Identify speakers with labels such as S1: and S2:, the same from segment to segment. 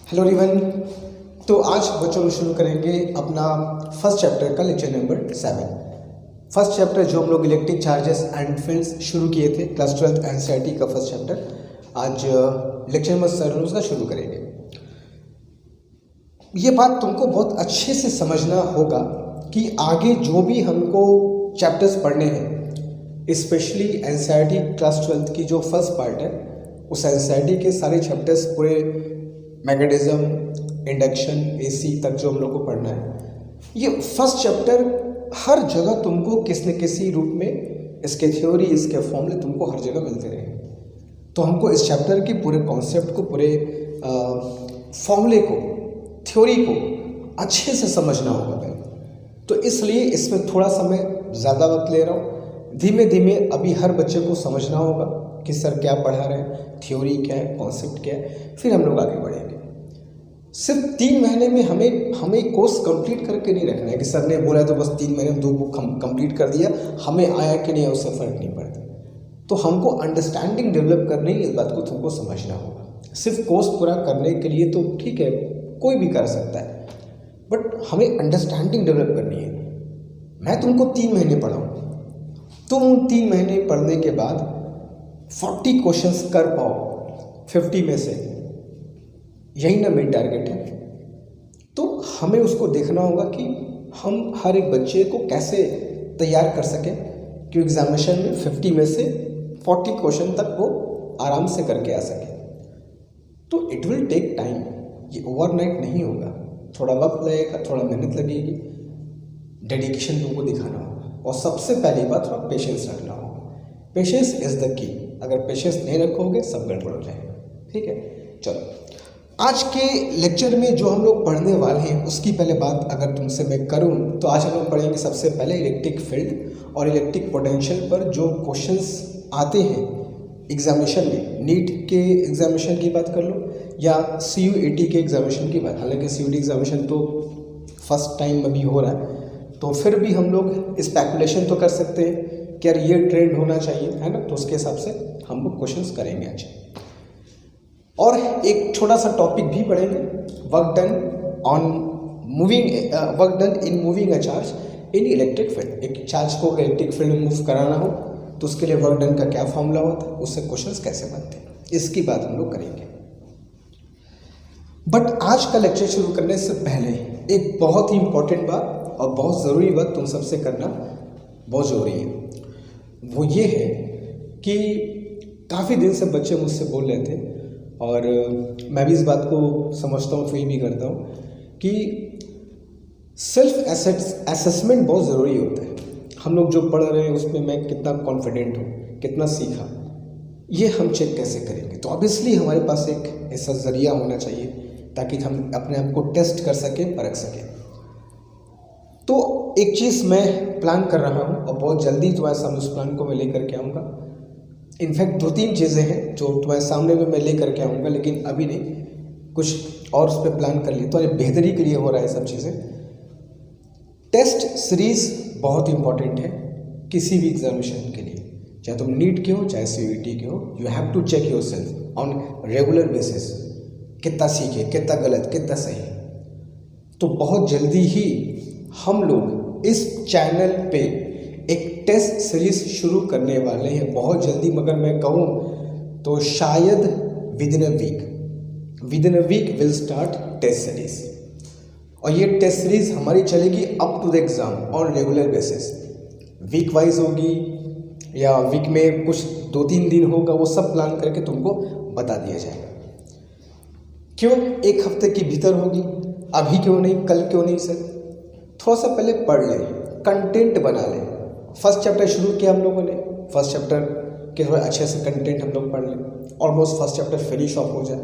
S1: Hello everyone. तो आज बच्चों शुरू करेंगे अपना फर्स्ट चैप्टर का लेक्चर नंबर 7। फर्स्ट चैप्टर जो हम लोग इलेक्ट्रिक चार्जेस एंड फील्ड्स शुरू किए थे क्लास 12 एनसीईआरटी का फर्स्ट चैप्टर, आज लेक्चर नंबर 7 उसका शुरू करेंगे। ये बात तुमको बहुत अच्छे से समझना होगा कि आगे जो भी हमको चैप्टर्स पढ़ने हैं, स्पेशली एनसीईआरटी क्लास 12 की जो फर्स्ट पार्ट है, उस एनसीईआरटी के सारे चैप्टर्स पूरे मैग्नेटिज्म, इंडक्शन, एसी तक जो हम लोग को पढ़ना है, ये फर्स्ट चैप्टर हर जगह तुमको किसी न किसी रूप में इसके थ्योरी, इसके फॉर्मूले तुमको हर जगह मिलते रहे। तो हमको इस चैप्टर के पूरे कॉन्सेप्ट को, पूरे फॉर्मूले को, थ्योरी को अच्छे से समझना होगा पहले। तो इसलिए इसमें थोड़ा समय ज़्यादा वक्त ले रहा हूँ। धीमे धीमे अभी हर बच्चे को समझना होगा कि सर क्या पढ़ा रहे हैं, थ्योरी क्या है, कॉन्सेप्ट क्या है, फिर हम लोग आगे बढ़ेंगे। सिर्फ 3 महीने में हमें कोर्स कंप्लीट करके नहीं रखना है कि सर ने बोला तो बस 3 महीने में 2 बुक हम कंप्लीट कर दिया, हमें आया कि नहीं उससे फ़र्क नहीं पड़ता। तो हमको अंडरस्टैंडिंग डेवलप करनी है, इस बात को तुमको समझना होगा। सिर्फ कोर्स पूरा करने के लिए तो ठीक है, कोई भी कर सकता है, बट हमें अंडरस्टैंडिंग डेवलप करनी है। मैं तुमको 3 महीने पढ़ाऊँ, तुम 3 महीने पढ़ने के बाद 40 क्वेश्चंस कर पाओ 50 में से, यही ना मेन टारगेट है। तो हमें उसको देखना होगा कि हम हर एक बच्चे को कैसे तैयार कर सकें कि एग्जामिनेशन में 50 में से 40 क्वेश्चन तक वो आराम से करके आ सके। तो इट विल टेक टाइम, ये ओवरनाइट नहीं होगा, थोड़ा वक्त लगेगा, थोड़ा मेहनत लगेगी, डेडिकेशन तुमको दिखाना होगा, और सबसे पहली बात थोड़ा पेशेंस रखना होगा। Patience is the key. अगर पेशेंस नहीं रखोगे सब गड़बड़ हो जाएगा। ठीक है, चलो आज के लेक्चर में जो हम लोग पढ़ने वाले हैं उसकी पहले बात अगर तुमसे मैं करूं तो आज हम लोग पढ़ेंगे सबसे पहले इलेक्ट्रिक फील्ड और इलेक्ट्रिक पोटेंशियल पर जो क्वेश्चंस आते हैं एग्जामिनेशन में। नीट के एग्जामिनेशन की बात कर लो या CUET के एग्जामिनेशन की बात, हालांकि CUET एग्जामिनेशन तो फर्स्ट टाइम अभी हो रहा है, तो फिर भी हम लोग स्पेकुलेशन तो कर सकते हैं कि यार ये ट्रेंड होना चाहिए, है ना। तो उसके हिसाब से हम लोग क्वेश्चंस करेंगे आज। और एक छोटा सा टॉपिक भी पढ़ेंगे, work done in moving a charge in electric field. एक चार्ज को इलेक्ट्रिक फील्ड में मूव कराना हो तो उसके लिए वर्क डन का क्या फॉर्मूला होता है, उससे क्वेश्चंस कैसे बनते हैं, इसकी बात हम लोग करेंगे। बट आज का लेक्चर शुरू करने से पहले एक बहुत ही इंपॉर्टेंट बात और बहुत ज़रूरी बात तुम सबसे करना बहुत ज़रूरी है। वो ये है कि काफ़ी दिन से बच्चे मुझसे बोल रहे थे, और मैं भी इस बात को समझता हूँ, फील भी करता हूँ कि सेल्फ असेसमेंट बहुत ज़रूरी होता है। हम लोग जो पढ़ रहे हैं उसमें मैं कितना कॉन्फिडेंट हूँ, कितना सीखा, ये हम चेक कैसे करेंगे। तो ऑब्वियसली हमारे पास एक ऐसा ज़रिया होना चाहिए ताकि हम अपने आप को टेस्ट कर सकें, परख सकें। तो एक चीज़ मैं प्लान कर रहा हूँ और बहुत जल्दी तुम्हारे सामने उस प्लान को मैं लेकर के आऊँगा। इनफैक्ट 2-3 चीज़ें हैं जो तुम्हारे सामने में मैं लेकर के आऊँगा, लेकिन अभी नहीं, कुछ और उस पर प्लान कर लिए, तो बेहतरी के लिए हो रहा है सब चीज़ें। टेस्ट सीरीज़ बहुत इंपॉर्टेंट है किसी भी एग्जामिनेशन के लिए, चाहे तुम नीट के हो चाहे CUET के हो। You have to check yourself on regular basis, कितना सीखे, कितना गलत, कितना सही। तो बहुत जल्दी ही हम लोग इस चैनल पे एक टेस्ट सीरीज शुरू करने वाले हैं, बहुत जल्दी। मगर मैं कहूँ तो शायद within a week will start test series, और ये टेस्ट सीरीज हमारी चलेगी up to the exam on regular basis. Week wise होगी या वीक में कुछ 2-3 दिन होगा, वो सब प्लान करके तुमको बता दिया जाएगा। क्यों एक हफ्ते के भीतर होगी, अभी क्यों नहीं, कल क्यों नहीं सर? थोड़ा सा पहले पढ़ लें, कंटेंट बना लें। फर्स्ट चैप्टर शुरू किया हम लोगों ने, फर्स्ट चैप्टर के थोड़े अच्छे से कंटेंट हम लोग पढ़ लें, almost first chapter finish off हो जाए,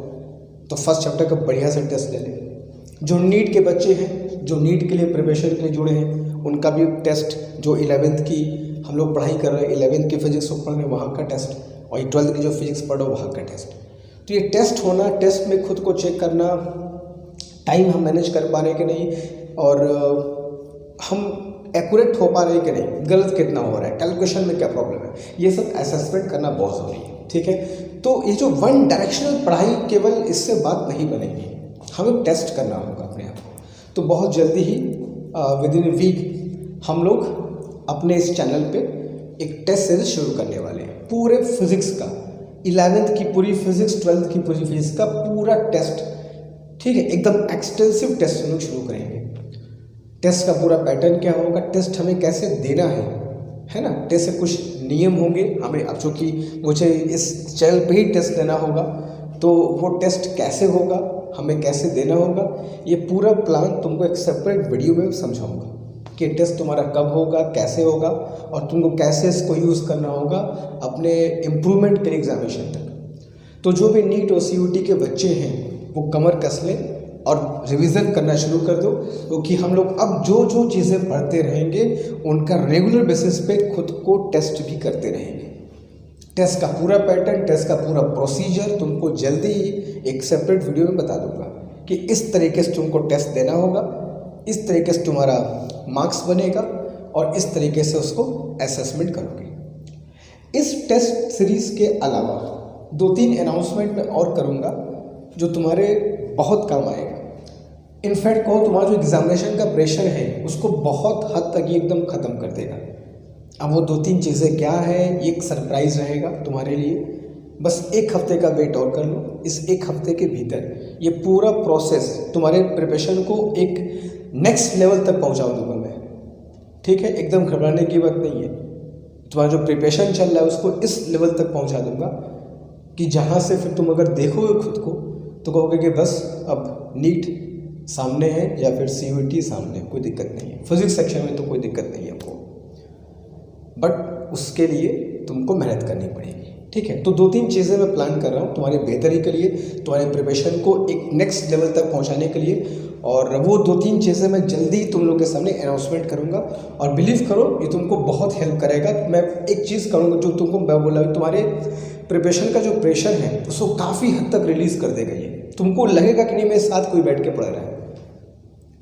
S1: तो फर्स्ट चैप्टर का बढ़िया से टेस्ट ले लें। जो नीट के बच्चे हैं, जो नीट के लिए प्रिपरेशन के लिए जुड़े हैं, उनका भी टेस्ट, जो 11th की हम लोग पढ़ाई कर रहे हैं, 11th की फिजिक्स को पढ़ रहे हैं, वहाँ का टेस्ट, और 12th की जो फिजिक्स पढ़ो वहाँ का टेस्ट। तो ये टेस्ट होना, टेस्ट में खुद को चेक करना, टाइम हम मैनेज कर पा रहे कि नहीं, और हम एक्यूरेट हो पा रहे कि नहीं, गलत कितना हो रहा है, कैलकुलेशन में क्या प्रॉब्लम है, ये सब असेसमेंट करना बहुत ज़रूरी है। ठीक है, तो ये जो वन डायरेक्शनल पढ़ाई, केवल इससे बात नहीं बनेगी। हमें टेस्ट करना होगा अपने आप को। तो बहुत जल्दी ही विद इन वीक हम लोग अपने इस चैनल पे एक टेस्ट सीरीज शुरू करने वाले हैं। पूरे फिजिक्स का 11th की पूरी फिजिक्स, 12th की पूरी फिजिक्स का पूरा टेस्ट, ठीक है, एकदम एक्सटेंसिव टेस्ट हम लोग शुरू करेंगे। टेस्ट का पूरा पैटर्न क्या होगा, टेस्ट हमें कैसे देना है ना। टेस्ट से कुछ नियम होंगे हमें, अब चूँकि मुझे इस चैनल पे ही टेस्ट देना होगा तो वो टेस्ट कैसे होगा, हमें कैसे देना होगा, ये पूरा प्लान तुमको एक सेपरेट वीडियो में समझाऊंगा कि टेस्ट तुम्हारा कब होगा, कैसे होगा और तुमको कैसे इसको यूज़ करना होगा अपने इम्प्रूवमेंट के एग्जामिनेशन तक। तो जो भी नीट और CUET के बच्चे हैं वो कमर कस लें और रिवीजन करना शुरू कर दो, क्योंकि हम लोग अब जो जो चीज़ें पढ़ते रहेंगे उनका रेगुलर बेसिस पे खुद को टेस्ट भी करते रहेंगे। टेस्ट का पूरा पैटर्न, टेस्ट का पूरा प्रोसीजर तुमको जल्दी ही एक सेपरेट वीडियो में बता दूंगा कि इस तरीके से तुमको टेस्ट देना होगा, इस तरीके से तुम्हारा मार्क्स बनेगा और इस तरीके से उसको असेसमेंट करोगे। इस टेस्ट सीरीज़ के अलावा 2-3 अनाउंसमेंट मैं और करूँगा जो तुम्हारे बहुत काम आएगा। इनफैक्ट कहो तुम्हारा जो एग्जामिनेशन का प्रेशर है उसको बहुत हद तक ये एकदम ख़त्म कर देगा। अब वो 2-3 चीज़ें क्या है, ये एक सरप्राइज़ रहेगा तुम्हारे लिए। बस एक हफ्ते का वेट और कर लो। इस एक हफ्ते के भीतर ये पूरा प्रोसेस तुम्हारे प्रिपरेशन को एक नेक्स्ट लेवल तक पहुंचा दूंगा मैं, ठीक है। एकदम घबराने की बात नहीं है। तुम्हारा जो प्रिपरेशन चल रहा है उसको इस लेवल तक पहुंचा दूंगा कि जहां से फिर तुम अगर देखोगे खुद को तो कहोगे कि बस अब नीट सामने है या फिर CUET सामने, कोई दिक्कत नहीं है। फिजिक्स सेक्शन में तो कोई दिक्कत नहीं है हमको, बट उसके लिए तुमको मेहनत करनी पड़ेगी, ठीक है। तो 2-3 चीज़ें मैं प्लान कर रहा हूँ तुम्हारी बेहतरी के लिए, तुम्हारे प्रिपरेशन को एक नेक्स्ट लेवल तक पहुँचाने के लिए। और वो 2-3 चीज़ें मैं जल्दी ही तुम लोग के सामने अनाउंसमेंट करूँगा और बिलीव करो ये तुमको बहुत हेल्प करेगा। मैं एक चीज़ करूँगा जो तुमको मैं बोला, तुम्हारे प्रिपरेशन का जो प्रेशर है उसको काफ़ी हद तक रिलीज़ कर देगा। ये तुमको लगेगा कि नहीं मेरे साथ कोई बैठ के पढ़ रहा है,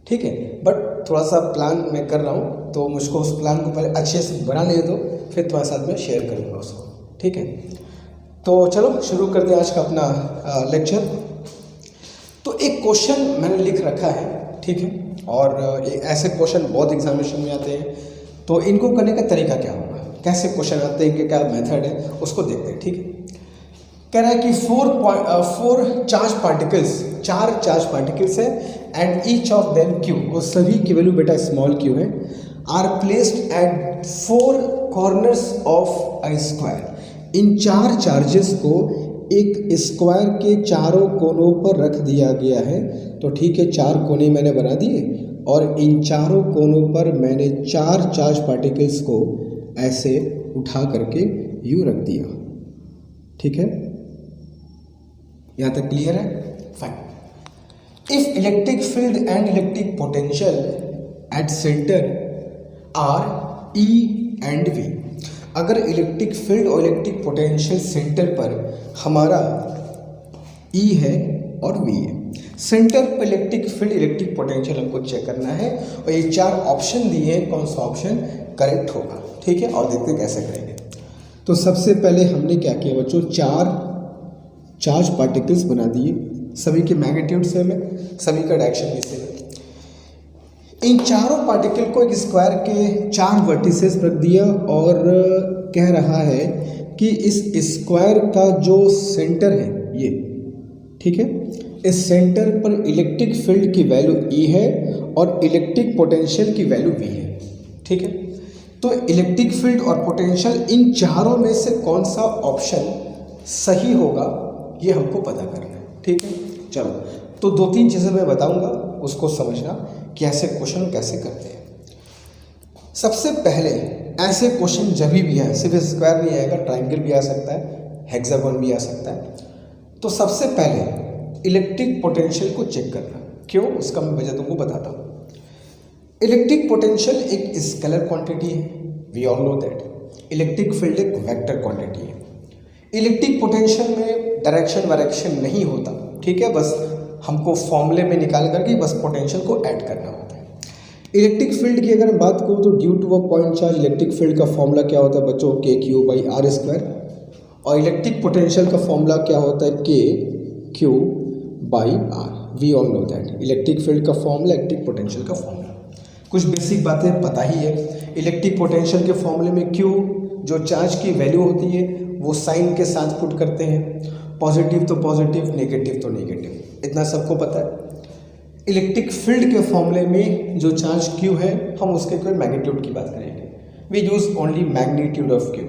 S1: ठीक है। बट थोड़ा सा प्लान मैं कर रहा हूँ तो मुझको उस प्लान को पहले अच्छे से बना ले दो, फिर तुम्हारे साथ में शेयर करूँगा उसको, ठीक है। तो चलो शुरू करते हैं आज का अपना लेक्चर। तो एक क्वेश्चन मैंने लिख रखा है, ठीक है, और ऐसे क्वेश्चन बहुत एग्जामिनेशन में आते हैं। तो इनको करने का तरीका क्या होगा, कैसे क्वेश्चन आते हैं, क्या मेथड है, उसको देखते हैं, ठीक है। कह रहा है कि 4 चार्ज पार्टिकल्स है and each of them Q, और सभी की वैल्यू बेटा स्मॉल क्यू है, are placed at 4 corners of a square. इन 4 चार्जेस को एक स्क्वायर के चारों कोनों पर रख दिया गया है। तो ठीक है, 4 कोने मैंने बना दिए और इन चारों कोनों पर मैंने 4 चार्ज पार्टिकल्स को ऐसे उठा करके यूँ रख दिया, ठीक है। यहाँ तक क्लियर है? Fine. If electric field and electric potential at centre are E and V, अगर इलेक्ट्रिक फील्ड और इलेक्ट्रिक पोटेंशियल सेंटर पर हमारा E है और V है, सेंटर पर इलेक्ट्रिक फील्ड इलेक्ट्रिक पोटेंशियल हमको चेक करना है और ये 4 ऑप्शन दिए हैं, कौन सा ऑप्शन करेक्ट होगा, ठीक है। और देखते हैं कैसे करेंगे। तो सबसे पहले हमने क्या किया बच्चों, 4 चार्ज पार्टिकल्स बना दिए, सभी के मैग्नीट्यूड सेम है, सभी का डायरेक्शन भी सेम है। इन चारों पार्टिकल को एक स्क्वायर के 4 वर्टिसेस रख दिया और कह रहा है कि इस स्क्वायर का जो सेंटर है ये, ठीक है, इस सेंटर पर इलेक्ट्रिक फील्ड की वैल्यू E है और इलेक्ट्रिक पोटेंशियल की वैल्यू V है, ठीक है। तो इलेक्ट्रिक फील्ड और पोटेंशियल इन चारों में से कौन सा ऑप्शन सही होगा ये हमको पता करना है, ठीक है। चलो, तो 2-3 चीज़ें मैं बताऊंगा, उसको समझना कि ऐसे क्वेश्चन कैसे करते हैं। सबसे पहले ऐसे क्वेश्चन जब भी आए, सिर्फ स्क्वायर नहीं आएगा, ट्राइंगल भी आ सकता है, हेक्सागोन भी आ सकता है। तो सबसे पहले इलेक्ट्रिक पोटेंशियल को चेक करना, क्यों, उसका मैं वजह तुमको बताता हूँ। इलेक्ट्रिक पोटेंशियल एक स्केलर क्वांटिटी है, we all know that. Electric field एक वेक्टर क्वांटिटी है। इलेक्ट्रिक पोटेंशियल में डायरेक्शन वायरेक्शन नहीं होता, ठीक है, बस हमको फॉर्मूले में निकाल करके बस पोटेंशियल को ऐड करना होता है। इलेक्ट्रिक फील्ड की अगर बात करूँ तो due to a point charge electric field का फॉर्मूला क्या होता है बच्चों, KQ/R², और इलेक्ट्रिक पोटेंशियल का फॉर्मूला क्या होता है, KQ/R। We all know that electric field का फॉर्मूला, इलेक्ट्रिक पोटेंशियल का फॉर्मूला, कुछ बेसिक बातें पता ही है। इलेक्ट्रिक पोटेंशियल के फॉर्मूले में क्यू जो चार्ज की वैल्यू होती है वो साइन के साथ पुट करते हैं, पॉजिटिव तो पॉजिटिव, नेगेटिव तो नेगेटिव, इतना सबको पता है। इलेक्ट्रिक फील्ड के फॉर्मूले में जो चार्ज क्यू है हम उसके कोई मैग्नीट्यूड की बात करेंगे, we use only magnitude of Q,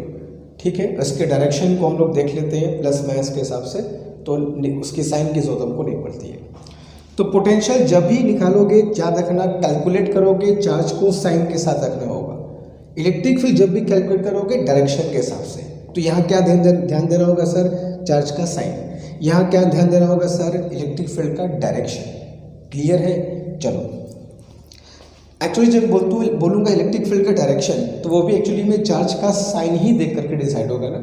S1: ठीक है। इसके डायरेक्शन को हम लोग देख लेते हैं प्लस माइनस के हिसाब से, तो उसकी साइन की जरूरत हमको नहीं पड़ती है। तो पोटेंशियल जब भी निकालोगे याद रखना, कैलकुलेट करोगे चार्ज को साइन के साथ रखना होगा। इलेक्ट्रिक फील्ड जब भी कैलकुलेट करोगे डायरेक्शन के हिसाब से, तो यहाँ क्या ध्यान देना होगा सर, चार्ज का साइन। यहाँ क्या ध्यान देना होगा सर, इलेक्ट्रिक फील्ड का डायरेक्शन। क्लियर है? चलो, एक्चुअली जब बोलूँगा इलेक्ट्रिक फील्ड का डायरेक्शन, तो वो भी एक्चुअली में चार्ज का साइन ही देख करके डिसाइड होगा ना।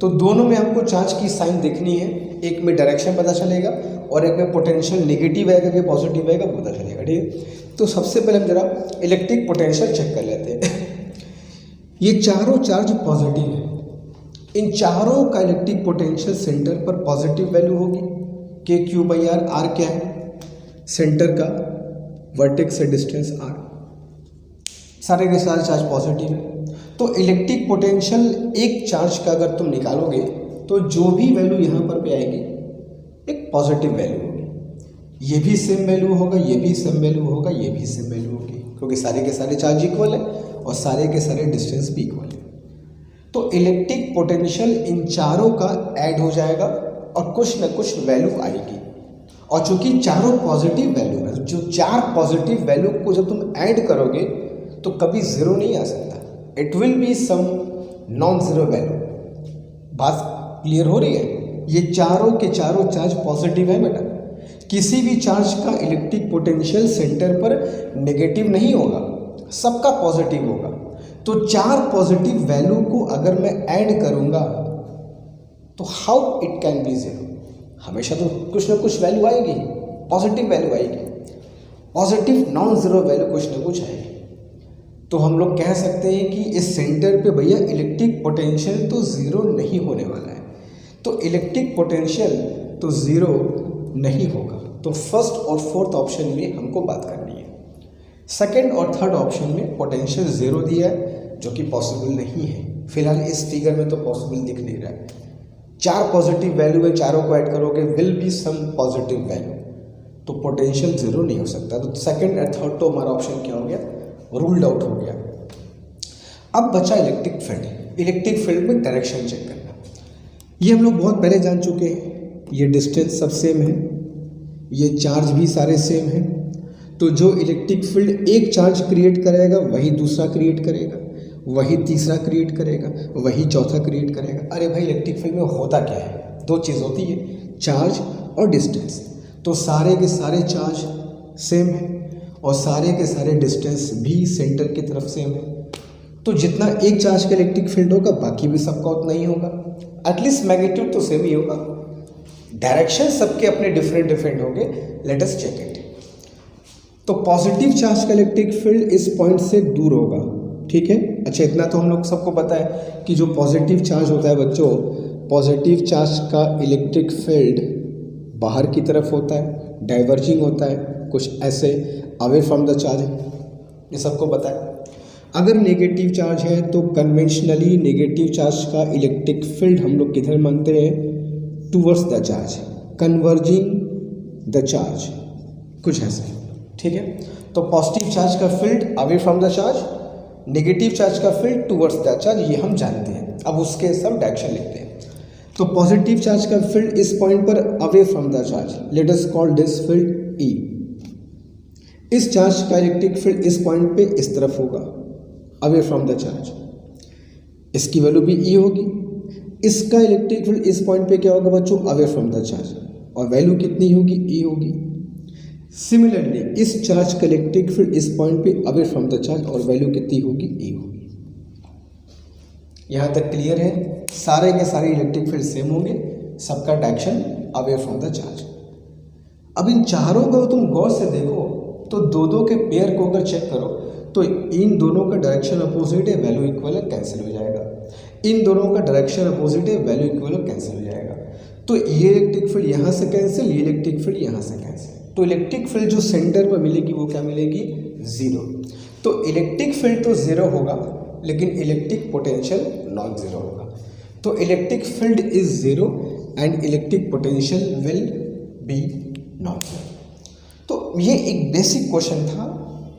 S1: तो दोनों में हमको चार्ज की साइन देखनी है, एक में डायरेक्शन पता चलेगा और एक में पोटेंशियल नेगेटिव आएगा कि पॉजिटिव आएगा पता चलेगा, ठीक है। तो सबसे पहले हम जरा इलेक्ट्रिक पोटेंशियल चेक कर लेते हैं। ये चारों चार्ज पॉजिटिव है, इन चारों का इलेक्ट्रिक पोटेंशियल सेंटर पर पॉजिटिव वैल्यू होगी, के क्यू बाई आर। आर क्या है? सेंटर का वर्टेक्स से डिस्टेंस आर, सारे के सारे चार्ज पॉजिटिव है। तो इलेक्ट्रिक पोटेंशियल एक चार्ज का अगर तुम निकालोगे तो जो भी वैल्यू यहाँ पर पे आएगी एक पॉजिटिव वैल्यू होगी, ये भी सेम वैल्यू होगा, ये भी सेम वैल्यू होगा, ये भी सेम वैल्यू होगी, क्योंकि सारे के सारे चार्ज इक्वल है और सारे के सारे डिस्टेंस भी इक्वल है। तो इलेक्ट्रिक पोटेंशियल इन चारों का ऐड हो जाएगा और कुछ न कुछ वैल्यू आएगी। और चूंकि चारों पॉजिटिव वैल्यू है, जो चार पॉजिटिव वैल्यू को जब तुम ऐड करोगे तो कभी जीरो नहीं आ सकता, it will be some non zero value. बात क्लियर हो रही है? ये चारों के चारों चार्ज पॉजिटिव है बेटा, किसी भी चार्ज का इलेक्ट्रिक पोटेंशियल सेंटर पर नेगेटिव नहीं होगा, सबका पॉजिटिव होगा। तो चार पॉजिटिव वैल्यू को अगर मैं ऐड करूंगा तो how it can be zero, हमेशा तो कुछ ना कुछ वैल्यू आएगी, पॉजिटिव वैल्यू आएगी, पॉजिटिव नॉन जीरो वैल्यू कुछ ना कुछ आएगी। तो हम लोग कह सकते हैं कि इस सेंटर पे भैया इलेक्ट्रिक पोटेंशियल तो ज़ीरो नहीं होने वाला है, तो इलेक्ट्रिक पोटेंशियल तो ज़ीरो नहीं होगा। तो फर्स्ट और फोर्थ ऑप्शन में हमको बात करनी है। सेकंड और थर्ड ऑप्शन में पोटेंशियल ज़ीरो दिया है, जो कि पॉसिबल नहीं है। फिलहाल इस फिगर में तो पॉसिबल दिख नहीं रहा है। चार पॉजिटिव वैल्यू है, चारों को ऐड करोगे will be some positive value, तो पोटेंशियल ज़ीरो नहीं हो सकता। तो सेकंड और थर्ड तो हमारा ऑप्शन क्या हो गया, रूल्ड आउट हो गया। अब बचा इलेक्ट्रिक फील्ड। इलेक्ट्रिक फील्ड में डायरेक्शन चेक करना, ये हम लोग बहुत पहले जान चुके हैं। ये डिस्टेंस सब सेम है, ये चार्ज भी सारे सेम हैं। तो जो इलेक्ट्रिक फील्ड एक चार्ज क्रिएट करेगा वही दूसरा क्रिएट करेगा, वही तीसरा क्रिएट करेगा, वही चौथा क्रिएट करेगा। अरे भाई इलेक्ट्रिक फील्ड में होता क्या है, दो चीज़ होती है, चार्ज और डिस्टेंस। तो सारे के सारे चार्ज सेम है और सारे के सारे डिस्टेंस भी सेंटर की तरफ सेम है। तो जितना एक चार्ज का इलेक्ट्रिक फील्ड होगा बाकी भी सबका उतना ही होगा, एटलीस्ट मैग्नीट्यूड तो सेम ही होगा। डायरेक्शन सबके अपने डिफरेंट होंगे। Let us check it. तो पॉजिटिव चार्ज का इलेक्ट्रिक फील्ड इस पॉइंट से दूर होगा, ठीक है। अच्छा, इतना तो हम लोग सबको पता है कि जो पॉजिटिव चार्ज होता है बच्चों, पॉजिटिव चार्ज का इलेक्ट्रिक फील्ड बाहर की तरफ होता है, डाइवर्जिंग होता है, कुछ ऐसे अवे फ्रॉम द चार्ज, ये सबको पता है। अगर नेगेटिव चार्ज है तो कन्वेंशनली नेगेटिव चार्ज का इलेक्ट्रिक फील्ड हम लोग किधर मानते हैं, towards the charge, converging the charge, कुछ ऐसे, ठीक है। तो पॉजिटिव चार्ज का field away from the charge, negative charge का फील्ड टूवर्ड्स द चार्ज, ये हम जानते हैं। अब उसके सब डायरेक्शन लिखते हैं। तो पॉजिटिव चार्ज का फील्ड इस पॉइंट पर away from the charge, late us call this field E. इस चार्ज का इलेक्ट्रिक फील्ड इस पॉइंट पे इस तरफ होगा, अवे फ्रॉम द चार्ज, इसकी वैल्यू भी ई होगी। इसका इलेक्ट्रिक फील्ड इस पॉइंट पे क्या होगा बच्चों, अवे फ्रॉम द चार्ज, और वैल्यू कितनी होगी, ई होगी। सिमिलरली इस चार्ज का इलेक्ट्रिक फील्ड इस पॉइंट पे अवे फ्रॉम द चार्ज, और वैल्यू कितनी होगी, ई होगी। यहाँ तक क्लियर है? सारे के सारे इलेक्ट्रिक फील्ड सेम होंगे, सबका direction away from the charge. अब इन चारों को तुम गौर से देखो तो दो दो के पेयर को अगर चेक करो तो इन दोनों का डायरेक्शन अपोजिट है, वैल्यू इक्वल है, कैंसिल हो जाएगा। इन दोनों का डायरेक्शन अपोजिट है, वैल्यू इक्वल है, कैंसिल हो जाएगा। तो ये इलेक्ट्रिक फील्ड यहाँ से कैंसिल, ये इलेक्ट्रिक फील्ड यहाँ से कैंसिल। तो इलेक्ट्रिक फील्ड जो सेंटर पर मिलेगी वो क्या मिलेगी, ज़ीरो। तो इलेक्ट्रिक फील्ड तो ज़ीरो होगा लेकिन इलेक्ट्रिक पोटेंशियल नॉन ज़ीरो होगा। तो electric field is zero and electric potential will be non zero. तो ये एक बेसिक क्वेश्चन था,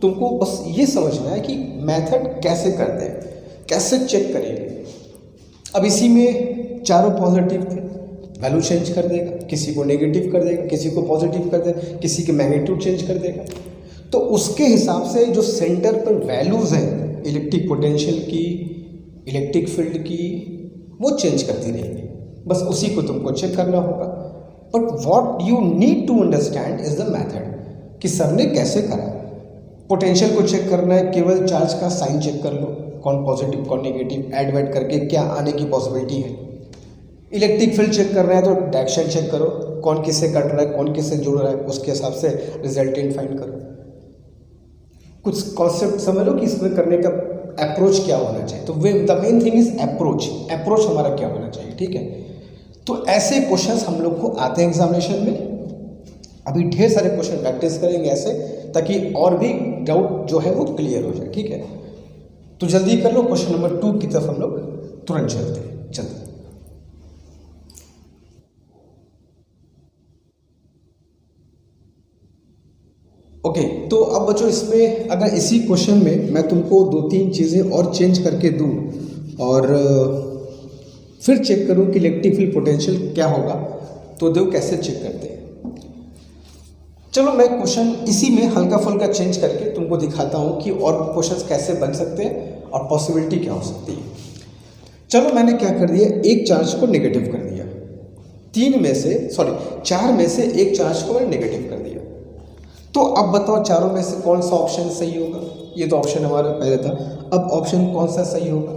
S1: तुमको बस ये समझना है कि मेथड कैसे करते हैं, कैसे चेक करेंगे। अब इसी में चारों पॉजिटिव थे, वैल्यू चेंज कर देगा, किसी को नेगेटिव कर देगा, किसी को पॉजिटिव कर देगा, किसी के मैग्नीट्यूड चेंज कर देगा। तो उसके हिसाब से जो सेंटर पर वैल्यूज़ हैं इलेक्ट्रिक पोटेंशियल की, इलेक्ट्रिक फील्ड की, वो चेंज करती रहेंगी। बस उसी को तुमको चेक करना होगा। But what you need to understand is the method, कि सर ने कैसे करा। पोटेंशियल को चेक करना है, केवल चार्ज का साइन चेक कर लो, कौन पॉजिटिव कौन नेगेटिव, ऐड वैड करके क्या आने की पॉसिबिलिटी है। इलेक्ट्रिक फील्ड चेक कर रहा है तो डायरेक्शन चेक करो, कौन किससे कट रहा है, कौन किससे जुड़ रहा है, उसके हिसाब से रिजल्टेंट फाइंड करो। कुछ कॉन्सेप्ट समझ लो कि इसमें करने का अप्रोच क्या होना चाहिए। तो way the main thing is approach हमारा क्या होना चाहिए, ठीक है। तो ऐसे क्वेश्चंस हम लोग को आते हैं एग्जामिनेशन में। अभी ढेर सारे क्वेश्चन प्रैक्टिस करेंगे ऐसे, ताकि और भी डाउट जो है वो क्लियर हो जाए, ठीक है। तो जल्दी कर लो, क्वेश्चन नंबर 2 की तरफ हम लोग तुरंत चलते हैं, जल्दी। ओके, तो अब बच्चों इसमें अगर इसी क्वेश्चन में मैं तुमको 2-3 चीज़ें और चेंज करके दूं और फिर चेक करूं कि इलेक्ट्रिक फील्ड पोटेंशियल क्या होगा, तो देखो कैसे चेक करते हैं। चलो मैं क्वेश्चन इसी में हल्का फुल्का चेंज करके तुमको दिखाता हूं कि और क्वेश्चंस कैसे बन सकते हैं और पॉसिबिलिटी क्या हो सकती है। चलो मैंने क्या कर दिया, एक चार्ज को नेगेटिव कर दिया, 4 में से एक चार्ज को मैंने नेगेटिव कर दिया। तो अब बताओ चारों में से कौन सा ऑप्शन सही होगा। ये तो ऑप्शन हमारा पहले था, अब ऑप्शन कौन सा सही होगा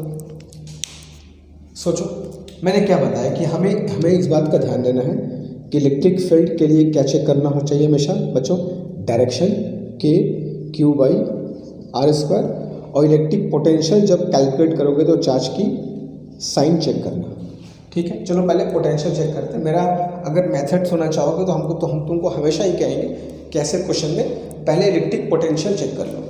S1: सोचो। मैंने क्या बताया कि हमें इस बात का ध्यान देना है कि इलेक्ट्रिक फील्ड के लिए क्या चेक करना हो चाहिए हमेशा बच्चों, डायरेक्शन के Q/r², और इलेक्ट्रिक पोटेंशियल जब कैलकुलेट करोगे तो चार्ज की साइन चेक करना, ठीक है। चलो पहले पोटेंशियल चेक करते हैं। मेरा अगर मेथड सुनना चाहोगे तो हम तुमको हमेशा ही कहेंगे कि ऐसे क्वेश्चन में पहले इलेक्ट्रिक पोटेंशियल चेक कर लो।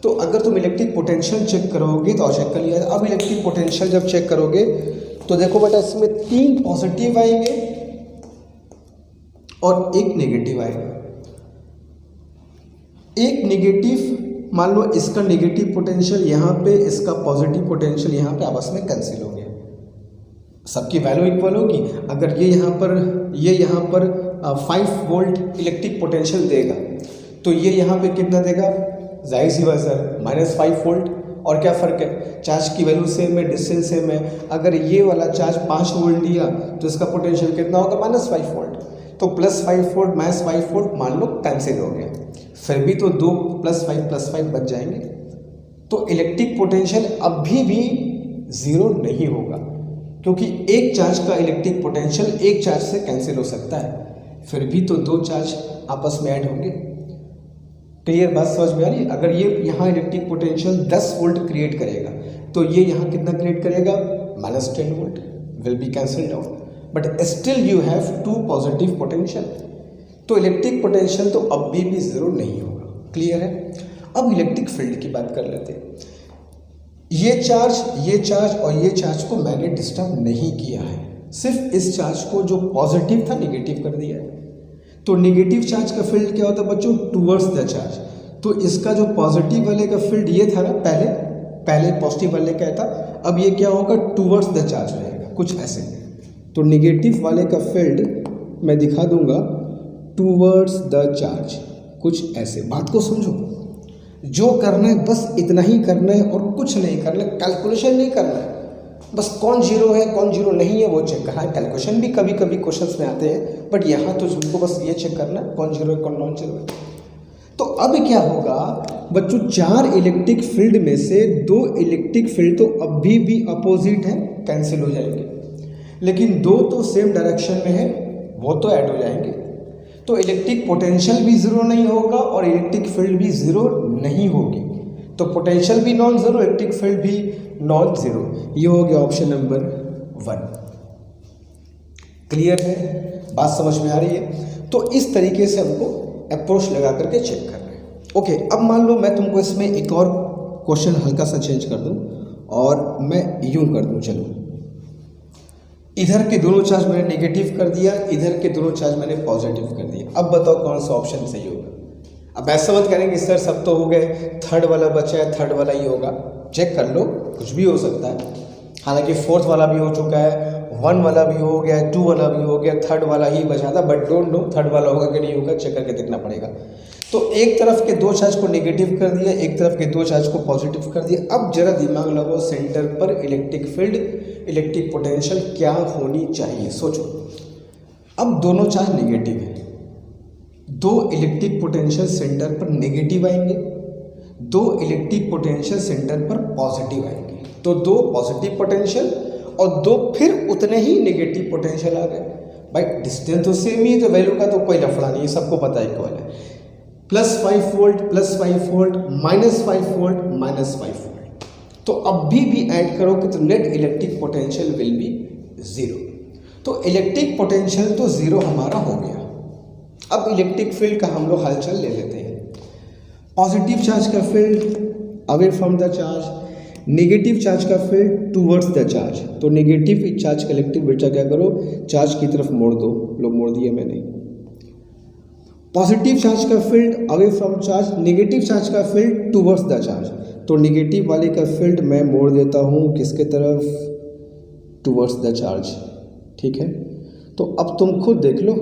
S1: तो अगर तुम इलेक्ट्रिक पोटेंशियल चेक करोगे तो चेक कर लिया। अब इलेक्ट्रिक पोटेंशियल जब चेक करोगे तो देखो बेटा, इसमें 3 पॉजिटिव आएंगे और एक नेगेटिव आएगा। एक नेगेटिव, मान लो इसका नेगेटिव पोटेंशियल यहाँ पे, इसका पॉजिटिव पोटेंशियल यहाँ पे आपस में कैंसिल हो गया, सबकी वैल्यू इक्वल होगी। अगर ये यहाँ पर 5 वोल्ट इलेक्ट्रिक पोटेंशियल देगा तो ये यहाँ पे कितना देगा, जाहिर सी बात सर -5 वोल्ट। और क्या फ़र्क है, चार्ज की वैल्यू सेम है, डिस्टेंस सेम है। अगर ये वाला चार्ज 5 वोल्ट दिया तो इसका पोटेंशियल कितना होगा, -5 वोल्ट। तो +5 वोल्ट -5 वोल्ट मान लो कैंसिल हो गया, फिर भी तो 2 +5 बच जाएंगे। तो इलेक्ट्रिक पोटेंशियल अभी भी 0 नहीं होगा, क्योंकि एक चार्ज का इलेक्ट्रिक पोटेंशियल एक चार्ज से कैंसिल हो सकता है, फिर भी तो 2 चार्ज आपस में ऐड होंगे। क्लियर बात समझ में आ रही है। अगर ये यहाँ इलेक्ट्रिक पोटेंशियल 10 वोल्ट क्रिएट करेगा तो ये यहाँ कितना क्रिएट करेगा, -10 volt, will be cancelled out, but still you have 2 positive potential. तो इलेक्ट्रिक पोटेंशियल तो अभी भी 0 नहीं होगा। क्लियर है। अब इलेक्ट्रिक फील्ड की बात कर लेते हैं। ये चार्ज और ये चार्ज को मैंने डिस्टर्ब नहीं किया है, सिर्फ इस चार्ज को जो पॉजिटिव था नेगेटिव कर दिया है। तो नेगेटिव चार्ज का फील्ड क्या होता है बच्चों, टूवर्ड्स द चार्ज। तो इसका जो पॉजिटिव वाले का फील्ड ये था ना, पहले पॉजिटिव वाले का था, अब ये क्या होगा, टूवर्ड्स द चार्ज रहेगा, कुछ ऐसे। तो नेगेटिव वाले का फील्ड मैं दिखा दूंगा, टूवर्ड्स द चार्ज, कुछ ऐसे। बात को समझो, जो करना है बस इतना ही करना है और कुछ नहीं करना, कैलकुलेशन नहीं करना है। बस कौन 0 है कौन 0 नहीं है वो चेक करना है। कैलकुलेशन भी कभी कभी क्वेश्चंस में आते हैं, बट यहाँ तो तुमको बस ये चेक करना है कौन 0 है कौन नॉन 0 है। तो अब क्या होगा बच्चों, 4 इलेक्ट्रिक फील्ड में से 2 इलेक्ट्रिक फील्ड तो अभी भी अपोजिट है, कैंसिल हो जाएंगे, लेकिन 2 तो सेम डायरेक्शन में है, वो तो ऐड हो जाएंगे। तो इलेक्ट्रिक पोटेंशियल भी 0 नहीं होगा और इलेक्ट्रिक फील्ड भी 0 नहीं होगी। तो पोटेंशियल भी नॉन 0, इलेक्ट्रिक फील्ड भी नॉन 0। ये हो गया ऑप्शन नंबर 1। क्लियर है, बात समझ में आ रही है। तो इस तरीके से हमको अप्रोच लगा करके चेक कर रहे हैं। ओके, अब मान लो मैं तुमको इसमें एक और क्वेश्चन हल्का सा चेंज कर दूं और मैं यूं कर दूं, चलो इधर के दोनों चार्ज मैंने नेगेटिव कर दिया, इधर के दोनों चार्ज मैंने पॉजिटिव कर दिया। अब बताओ कौन सा ऑप्शन सही होगा। अब ऐसा मत करेंगे सर सब तो हो गए, थर्ड वाला बचा है, थर्ड वाला ही होगा। चेक कर लो, कुछ भी हो सकता है। हालांकि फोर्थ वाला भी हो चुका है, 1 वाला भी हो गया, 2 वाला भी हो गया, थर्ड वाला ही बचा था, बट डोंट नो थर्ड वाला होगा कि नहीं होगा, चेक करके देखना पड़ेगा। तो एक तरफ के दो चार्ज को नेगेटिव कर दिया, एक तरफ के दो चार्ज को पॉजिटिव कर दिया। अब जरा दिमाग लगाओ, सेंटर पर इलेक्ट्रिक फील्ड, इलेक्ट्रिक पोटेंशियल क्या होनी चाहिए, सोचो। अब दोनों चार्ज नेगेटिव है, दो इलेक्ट्रिक पोटेंशियल सेंटर पर नेगेटिव आएंगे, दो इलेक्ट्रिक पोटेंशियल सेंटर पर पॉजिटिव आएंगे। तो दो पॉजिटिव पोटेंशियल और दो फिर उतने ही नेगेटिव पोटेंशियल आ गए। भाई डिस्टेंस तो सेम ही है, तो वैल्यू का तो कोई लफड़ा नहीं है, सबको पता है कौन है। +5 वोल्ट, +5 वोल्ट, -5 वोल्ट, -5 वोल्ट। तो अब भी ऐड करोगे तो net electric potential will be 0। तो इलेक्ट्रिक पोटेंशियल तो 0 हमारा हो गया। अब इलेक्ट्रिक फील्ड का हम लोग हलचल ले लेते हैं। पॉजिटिव चार्ज का field away from the charge, negative charge का फील्ड टूवर्ड्स द चार्ज। तो नेगेटिव चार्ज का इलेक्ट्रिक बेटा क्या करो, चार्ज की तरफ मोड़ दो। लो मोड़ दिया मैंने। पॉजिटिव चार्ज का field away from charge, negative charge का फील्ड टूवर्ड्स द चार्ज। तो नेगेटिव वाले का फील्ड मैं मोड़ देता हूँ किसके तरफ, टूवर्ड्स द चार्ज। ठीक है, तो अब तुम खुद देख लो,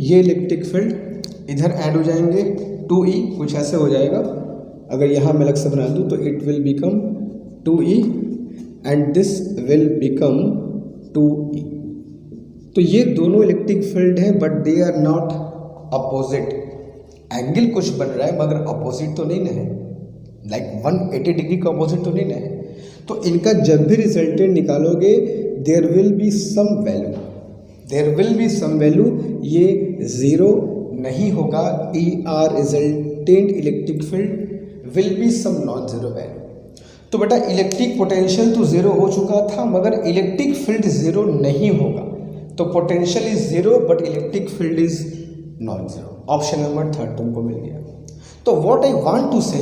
S1: ये इलेक्ट्रिक फील्ड इधर ऐड हो जाएंगे, 2E कुछ ऐसे हो जाएगा। अगर यहाँ मैं अलग से बना दूँ तो it will become 2E and this will become 2E। तो ये दोनों इलेक्ट्रिक फील्ड हैं but they are not opposite. Angle कुछ बन रहा है मगर अपोजिट तो नहीं ना है, लाइक 180 डिग्री का अपोजिट तो नहीं ना है। तो इनका जब भी रिजल्टेंट निकालोगे there will be some value, there will be some value, ये 0 नहीं होगा। ER resultant electric field will be some non zero value. तो बेटा इलेक्ट्रिक पोटेंशियल तो 0 हो चुका था मगर इलेक्ट्रिक फील्ड 0 नहीं होगा। तो potential is 0 but electric field is non zero. Option number 3 तुमको मिल गया। तो व्हाट आई वांट टू से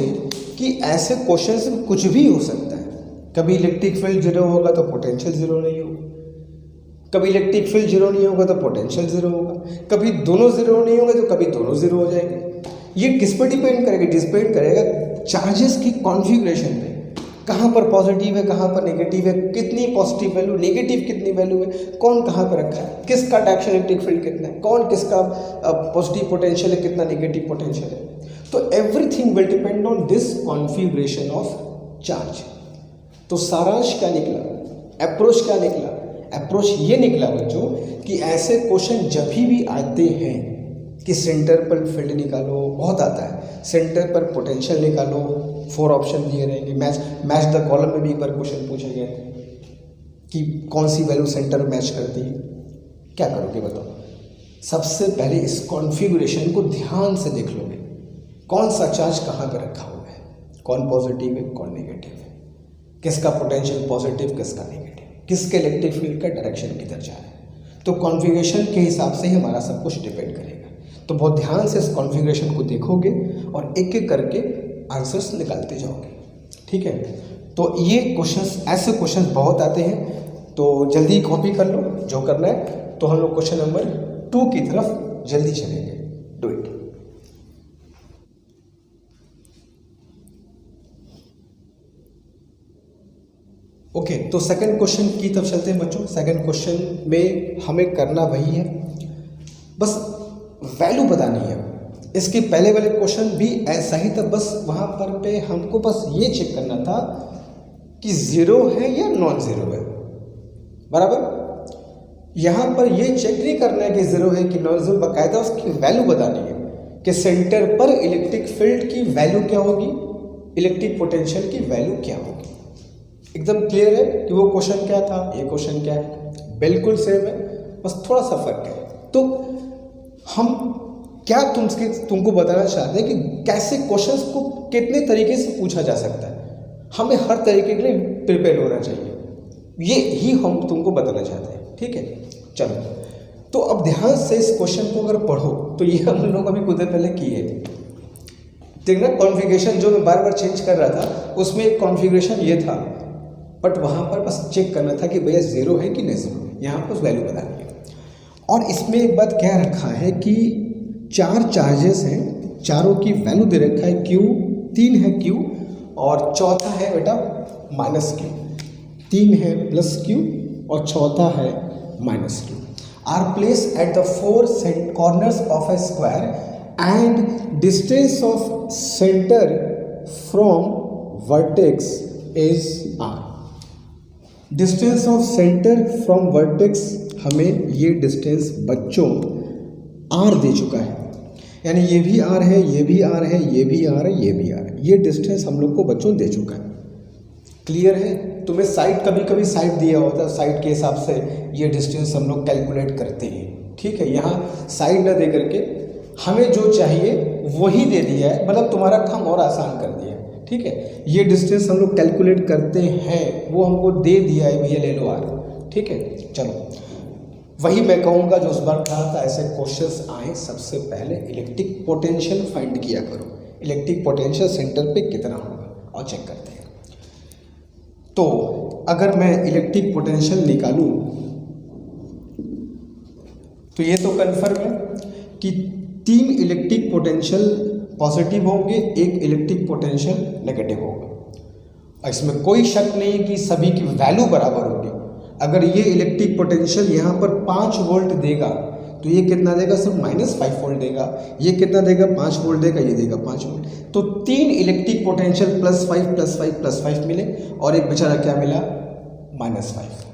S1: कि ऐसे क्वेश्चंस में कुछ भी हो सकता है। कभी इलेक्ट्रिक फील्ड 0 होगा तो पोटेंशियल 0 नहीं होगा, कभी इलेक्ट्रिक फील्ड 0 नहीं होगा तो पोटेंशियल 0 होगा, कभी दोनों 0 नहीं होंगे तो कभी दोनों 0 हो जाएंगे। ये किस पर डिपेंड करेगा, डिपेंड करेगा चार्जेस की कॉन्फ़िगरेशन पे, कहाँ पर पॉजिटिव है कहाँ पर नेगेटिव है, कितनी पॉजिटिव वैल्यू नेगेटिव कितनी वैल्यू है, कौन कहाँ पर रखा है, किसका डायरेक्शन इलेक्ट्रिक फील्ड कितना है, कौन किसका पॉजिटिव पोटेंशियल है, कितना नेगेटिव पोटेंशियल है। तो everything will depend on this configuration of charge. तो सारांश क्या निकला, अप्रोच क्या निकला, अप्रोच ये निकला बच्चों कि ऐसे क्वेश्चन जब भी आते हैं कि सेंटर पर फील्ड निकालो, बहुत आता है, सेंटर पर पोटेंशियल निकालो, 4 ऑप्शन दिए रहेंगे। मैच द कॉलम में भी एक बार क्वेश्चन पूछे गए कि कौन सी वैल्यू सेंटर मैच करती है। क्या करोगे बताओ, सबसे पहले इस कॉन्फ़िगरेशन को ध्यान से देख लोगे, कौन सा चार्ज कहाँ पर रखा हुआ है, कौन पॉजिटिव है कौन नेगेटिव है, किसका पोटेंशियल पॉजिटिव किसका नेगेटिव, किसके इलेक्ट्रिक फील्ड का डायरेक्शन किधर जा रहा है। तो कॉन्फ़िगरेशन के हिसाब से ही हमारा सब कुछ डिपेंड करेगा। तो बहुत ध्यान से इस कॉन्फ़िगरेशन को देखोगे और एक एक करके आंसर्स निकालते जाओगे। ठीक है, तो ये क्वेश्चंस, ऐसे क्वेश्चंस बहुत आते हैं, तो जल्दी कॉपी कर लो जो करना है। तो हम लोग क्वेश्चन नंबर 2 की तरफ जल्दी चलेंगे। Do it. ओके, तो सेकंड क्वेश्चन की तरफ चलते हैं बच्चों। सेकंड क्वेश्चन में हमें करना वही है, बस वैल्यू बतानी है। इसके पहले वाले क्वेश्चन भी ऐसा ही था, बस वहाँ पर पे हमको बस ये चेक करना था कि 0 है या नॉन ज़ीरो है, बराबर। यहाँ पर ये चेक नहीं करना है कि 0 है कि नॉन ज़ीरो, बाकायदा उसकी वैल्यू बतानी है कि सेंटर पर इलेक्ट्रिक फील्ड की वैल्यू क्या होगी, इलेक्ट्रिक पोटेंशियल की वैल्यू क्या होगी। एकदम क्लियर है कि वो क्वेश्चन क्या था, ये क्वेश्चन क्या है, बिल्कुल सेम है, बस थोड़ा सा फर्क है। तो हम क्या तुमको बताना चाहते हैं कि कैसे क्वेश्चंस को कितने तरीके से पूछा जा सकता है, हमें हर तरीके के लिए प्रिपेयर होना चाहिए, ये ही हम तुमको बताना चाहते हैं। ठीक है, चलो तो अब ध्यान से इस क्वेश्चन को अगर पढ़ो तो ये हम लोग अभी कुछ देर पहले किए, देखना कॉन्फ़िगरेशन जो मैं बार बार चेंज कर रहा था उसमें एक कॉन्फ़िगरेशन ये था, बट वहाँ पर बस चेक करना था कि भैया ज़ीरो है कि नहीं ज़ीरो है, यहाँ पर उस वैल्यू बतानी है। और इसमें एक बात क्या रखा है कि 4 चार्जेस हैं, चारों की वैल्यू दे रखा है Q, 3 है Q और चौथा है बेटा -Q, 3 है +Q और चौथा है -Q, are place at the 4 corners of a square and distance of centre from vertex is R। Distance of centre from vertex हमें ये डिस्टेंस बच्चों R दे चुका है, यानी ये भी R है, ये भी R है, ये भी R है, ये भी R है, ये डिस्टेंस हम लोग को बच्चों दे चुका है। क्लियर है? तुम्हें साइड कभी कभी साइड दिया होता है, साइड के हिसाब से ये डिस्टेंस हम लोग कैलकुलेट करते हैं। ठीक है, यहाँ साइड न दे करके हमें जो चाहिए वही दे दिया है, मतलब तुम्हारा काम और आसान कर दिया है। ठीक है, ये डिस्टेंस हम लोग कैलकुलेट करते हैं, वो हमको दे दिया है, भैया ले लो R। ठीक है, चलो वही मैं कहूँगा जो उस बार कहा था, ऐसे क्वेश्चंस आए सबसे पहले इलेक्ट्रिक पोटेंशियल फाइंड किया करो, इलेक्ट्रिक पोटेंशियल सेंटर पे कितना होगा और चेक करते हैं। तो अगर मैं इलेक्ट्रिक पोटेंशियल निकालूं तो ये तो कन्फर्म है कि 3 इलेक्ट्रिक पोटेंशियल पॉजिटिव होंगे, 1 इलेक्ट्रिक पोटेंशियल नेगेटिव होगा, और इसमें कोई शक नहीं कि सभी की वैल्यू बराबर होगी। अगर ये इलेक्ट्रिक पोटेंशियल यहाँ पर 5 वोल्ट देगा तो ये कितना देगा सर, -5 वोल्ट देगा। ये कितना देगा, 5 वोल्ट देगा, ये देगा 5 वोल्ट। तो 3 इलेक्ट्रिक पोटेंशियल +5 +5 +5 मिले और एक बेचारा क्या मिला, -5।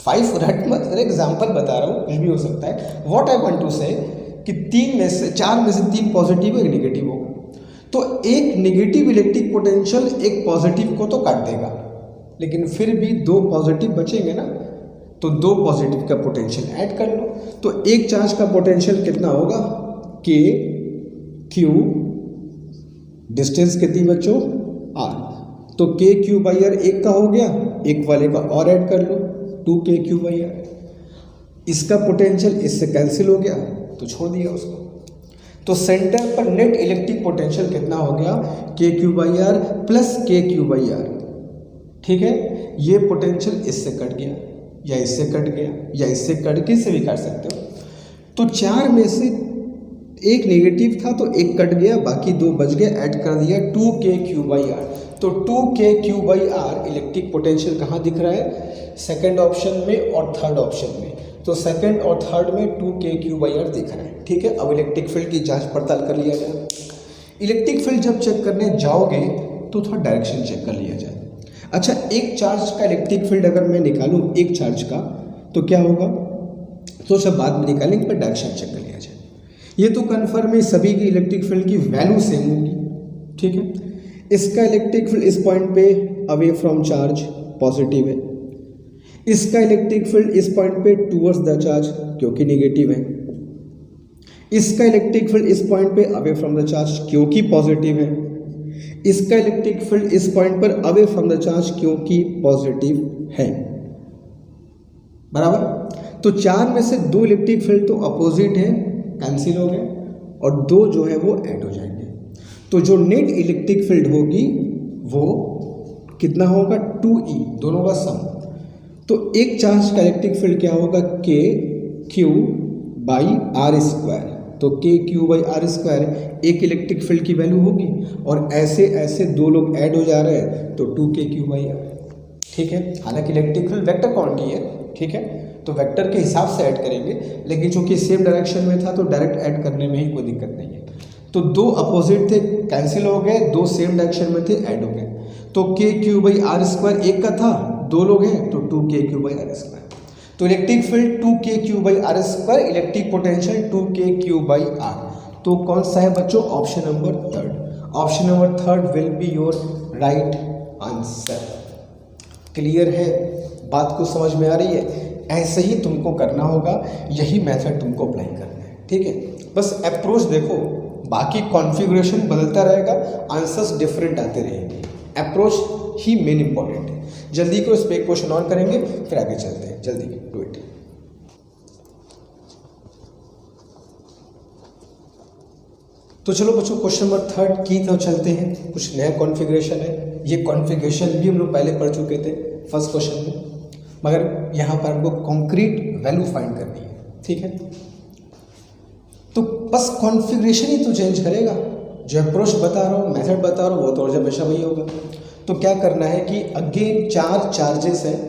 S1: 5 रट मत, एग्जाम्पल बता रहा हूँ, कुछ भी हो सकता है। व्हाट आई वांट टू से कि 4 में से 3 पॉजिटिव एक नेगेटिव होगा, तो एक नेगेटिव इलेक्ट्रिक पोटेंशियल एक पॉजिटिव को तो काट देगा, लेकिन फिर भी 2 पॉजिटिव बचेंगे ना, तो 2 पॉजिटिव का पोटेंशियल ऐड कर लो। तो एक चार्ज का पोटेंशियल कितना होगा, K Q, डिस्टेंस कितनी बच्चों, R, तो KQ/R एक का हो गया, एक वाले का और ऐड कर लो 2KQ/R। इसका पोटेंशियल इससे कैंसिल हो गया तो छोड़ दिया उसको। तो सेंटर पर नेट इलेक्ट्रिक पोटेंशियल कितना हो गया, KQ/R + KQ/R। ठीक है, ये पोटेंशियल इससे कट गया या इससे कट गया या इससे कट के से भी काट सकते हो। तो 4 में से एक नेगेटिव था तो एक कट गया, बाकी 2 बच गए, ऐड कर दिया 2KQ/R। तो 2KQ/R इलेक्ट्रिक पोटेंशियल कहाँ दिख रहा है, सेकंड ऑप्शन में और थर्ड ऑप्शन में। तो सेकंड और थर्ड में 2KQ/R दिख रहा है। ठीक है, अब इलेक्ट्रिक फील्ड की जांच पड़ताल कर लिया जाए। इलेक्ट्रिक फील्ड जब चेक करने जाओगे तो थोड़ा डायरेक्शन चेक कर लिया जाए। अच्छा, एक चार्ज का इलेक्ट्रिक फील्ड अगर मैं निकालूं एक चार्ज का तो क्या होगा, तो सब बाद में निकालेंगे, पर डायरेक्शन चेक कर लिया जाए। ये तो कन्फर्म है सभी की इलेक्ट्रिक फील्ड की वैल्यू सेम होगी। ठीक है, इसका इलेक्ट्रिक फील्ड इस पॉइंट पे अवे फ्रॉम चार्ज पॉजिटिव है, इसका इलेक्ट्रिक फील्ड इस पॉइंट पे टूवर्ड्स द चार्ज क्योंकि नेगेटिव है, इसका इलेक्ट्रिक फील्ड इस पॉइंट पे अवे फ्रॉम द चार्ज क्योंकि पॉजिटिव है, इसका इलेक्ट्रिक फील्ड इस पॉइंट पर अवे फ्रॉम द चार्ज क्योंकि पॉजिटिव है। बराबर, तो 4 में से 2 इलेक्ट्रिक फील्ड तो अपोजिट है, कैंसिल हो गए, और 2 जो है वो ऐड हो जाएंगे। तो जो नेट इलेक्ट्रिक फील्ड होगी वो कितना होगा, 2E, दोनों का सम। तो एक चार्ज का इलेक्ट्रिक फील्ड क्या होगा, KQ/R²। तो KQ/R² एक इलेक्ट्रिक फील्ड की वैल्यू होगी, और ऐसे ऐसे 2 लोग ऐड हो जा रहे हैं तो 2KQ/R। ठीक है, हालांकि इलेक्ट्रिक फील्ड वेक्टर क्वांटिटी है। ठीक है, तो वेक्टर के हिसाब से ऐड करेंगे, लेकिन चूंकि सेम डायरेक्शन में था तो डायरेक्ट ऐड करने में ही कोई दिक्कत नहीं है। तो 2 अपोजिट थे, कैंसिल हो गए, 2 सेम डायरेक्शन में थे, ऐड हो गए। तो KQ/R² एक का था, 2 लोग हैं तो 2KQ/R²। तो electric field 2KQ/R², electric potential 2KQ/R। तो कौन सा है बच्चों, option number 3। Option number 3 will be your right answer. Clear है, बात को समझ में आ रही है? ऐसे ही तुमको करना होगा, यही मेथड तुमको अप्लाई करना है। ठीक है, बस अप्रोच देखो, बाकी कॉन्फ़िगरेशन बदलता रहेगा, आंसर्स डिफरेंट आते रहेंगे, अप्रोच ही मेन इंपॉर्टेंट है। जल्दी को इस पे क्वेश्चन ऑन करेंगे, फिर आगे चलते हैं, जल्दी डू इट। तो चलो बच्चों क्वेश्चन नंबर 3 की तरफ चलते हैं। कुछ नया कॉन्फ़िगरेशन है, ये कॉन्फ़िगरेशन भी हम लोग पहले पढ़ चुके थे फर्स्ट क्वेश्चन में, मगर यहाँ पर हमको कॉन्क्रीट वैल्यू फाइंड करनी है, ठीक है। तो बस कॉन्फ़िगरेशन ही तो चेंज करेगा, जो अप्रोच बता रहा हूँ, मेथड बता रहा हूँ, वो तो हमेशा वही होगा। तो क्या करना है कि अगेन 4 चार्जेस हैं,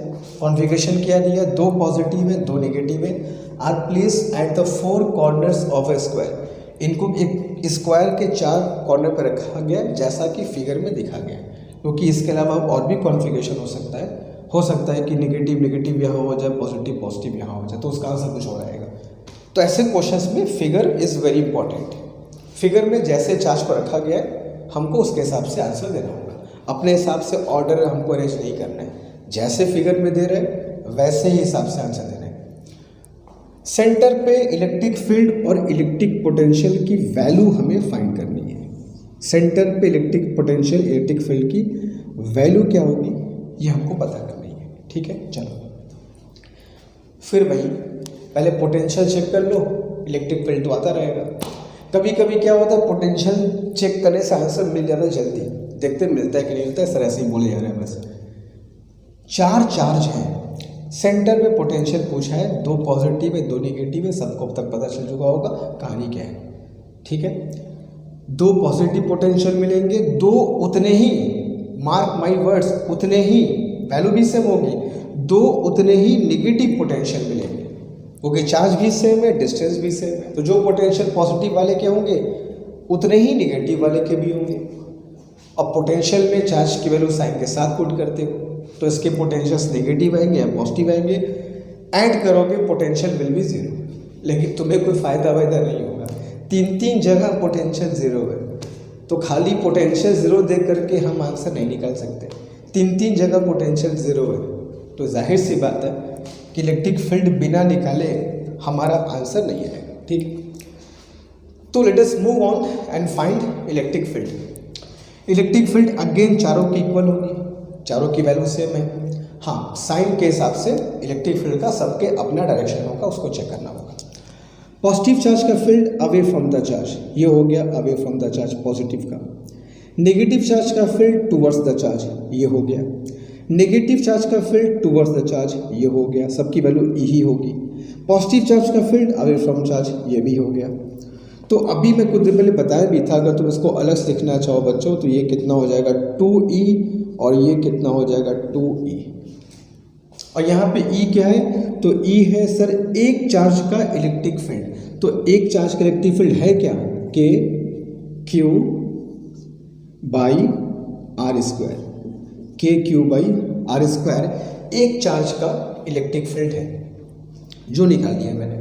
S1: कॉन्फ़िगरेशन क्या दिया, 2 पॉजिटिव है 2 नेगेटिव है, are place at the 4 corners of a square. इनको एक स्क्वायर के 4 कॉर्नर पर रखा गया जैसा कि फिगर में दिखा गया, क्योंकि इसके अलावा और भी कॉन्फ़िगरेशन हो सकता है कि नेगेटिव नेगेटिव यहाँ हो जाए, पॉजिटिव पॉजिटिव यहाँ हो जाए, तो उसका आंसर कुछ और आएगा। तो ऐसे क्वेश्चंस में figure is very important. Figure में जैसे चार्ज पर रखा गया है हमको उसके हिसाब से आंसर देना होगा, अपने हिसाब से ऑर्डर हमको अरेंज नहीं करना है, जैसे फिगर में दे रहे वैसे ही हिसाब से आंसर देना है। सेंटर पे इलेक्ट्रिक फील्ड और इलेक्ट्रिक पोटेंशियल की वैल्यू हमें फाइंड करनी है। सेंटर पे इलेक्ट्रिक पोटेंशियल इलेक्ट्रिक फील्ड की वैल्यू क्या होगी ये हमको पता करनी है, ठीक है। चलो फिर भाई पहले पोटेंशियल चेक कर लो, इलेक्ट्रिक फील्ड तो आता रहेगा। कभी कभी क्या होता है पोटेंशियल चेक करने से आंसर मिल जाता है जल्दी, देखते मिलता है कि नहीं मिलता है, सर ऐसे ही बोले जा रहे हैं बस। 4 चार्ज हैं, सेंटर में पोटेंशियल पूछा है, 2 पॉजिटिव है 2 नेगेटिव है, सबको अब तक पता चल चुका होगा कहानी क्या है, ठीक है। 2 पॉजिटिव पोटेंशियल मिलेंगे, 2 उतने ही, मार्क माई वर्ड्स, उतने ही, वैल्यू भी सेम होगी, 2 उतने ही नेगेटिव पोटेंशियल मिलेंगे, क्योंकि चार्ज भी सेम है, डिस्टेंस भी सेम है। तो जो पोटेंशियल पॉजिटिव वाले के होंगे उतने ही नेगेटिव वाले के भी होंगे। अब पोटेंशियल में चार्ज की वैल्यू साइन के साथ पुट करते हो तो इसके पोटेंशियल्स नेगेटिव आएंगे या पॉजिटिव आएंगे, ऐड करोगे पोटेंशियल विल बी 0, लेकिन तुम्हें कोई फ़ायदा वायदा नहीं होगा। 3 जगह पोटेंशियल 0 है, तो खाली पोटेंशियल 0 देख करके हम आंसर नहीं निकाल सकते। 3 जगह पोटेंशियल 0 है, तो जाहिर सी बात है कि इलेक्ट्रिक फील्ड बिना निकाले हमारा आंसर नहीं आएगा, ठीक है। तो let us move on and find electric field. Electric field again चारों की इक्वल होगी, चारों की वैल्यू सेम है। हाँ, साइन के हिसाब से इलेक्ट्रिक फील्ड का सबके अपना डायरेक्शन होगा, उसको चेक करना होगा। पॉजिटिव चार्ज का field away from the charge, ये हो गया away from the charge positive का। नेगेटिव चार्ज का फील्ड टुवर्ड्स द चार्ज, ये हो गया। नेगेटिव चार्ज का फील्ड टुवर्ड्स द चार्ज, ये हो गया, सबकी वैल्यू ही होगी। पॉजिटिव चार्ज का फील्ड अवे फ्रॉम चार्ज, ये भी हो गया। तो अभी मैं कुछ देर पहले बताया भी था, अगर तुम इसको अलग से लिखना चाहो बच्चों तो ये कितना हो जाएगा 2E और ये कितना हो जाएगा 2E। और यहाँ पे E क्या है, तो E है सर एक चार्ज का इलेक्ट्रिक फील्ड। तो एक चार्ज का इलेक्ट्रिक फील्ड है क्या, K Q by R square, KQ/r², एक चार्ज का इलेक्ट्रिक फील्ड है जो निकाल दिया मैंने।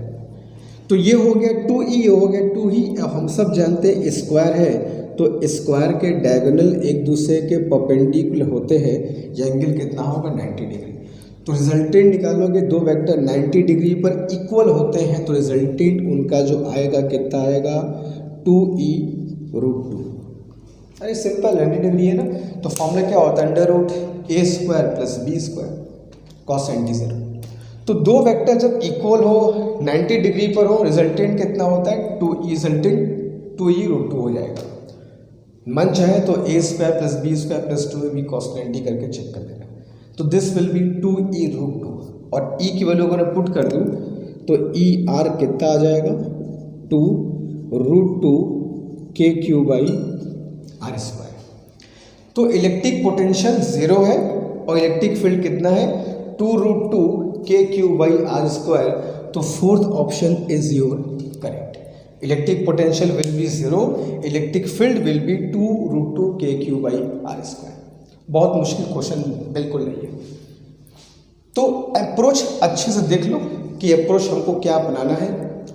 S1: तो ये हो गया 2E, ये हो गया 2E। अब हम सब जानते हैं स्क्वायर है, तो स्क्वायर के डायगोनल एक दूसरे के परपेंडिकुलर होते हैं, ये एंगल कितना होगा 90 डिग्री। तो रिजल्टेंट निकालोगे, 2 वेक्टर 90 डिग्री पर इक्वल होते हैं, तो रिजल्टेंट उनका जो आएगा कितना आएगा 2E√2। अरे सिंपल 90 डिग्री है ना, तो फॉर्मूला क्या होता है √a² + b² cos 90। तो 2 वेक्टर जब इक्वल हो 90 डिग्री पर हो, रिजल्टेंट कितना होता है 2E, रिजल्टेंट 2E√2 हो जाएगा। मन चाहे तो a² + b² + 2ab cos 90 करके चेक कर लेना। तो दिस विल बी 2E√2 और E की वैल्यू अगर पुट कर दूँ तो ER कितना आ जाएगा 2√2 KQ/r²। तो इलेक्ट्रिक पोटेंशियल 0 है और इलेक्ट्रिक फील्ड कितना है 2√2 KQ/r²। तो 4th option is your correct. Electric potential will be 0, electric field will B 2√2 KQ/r²। बहुत मुश्किल क्वेश्चन बिल्कुल नहीं है। तो अप्रोच अच्छे से देख लो कि अप्रोच हमको क्या अपनाना है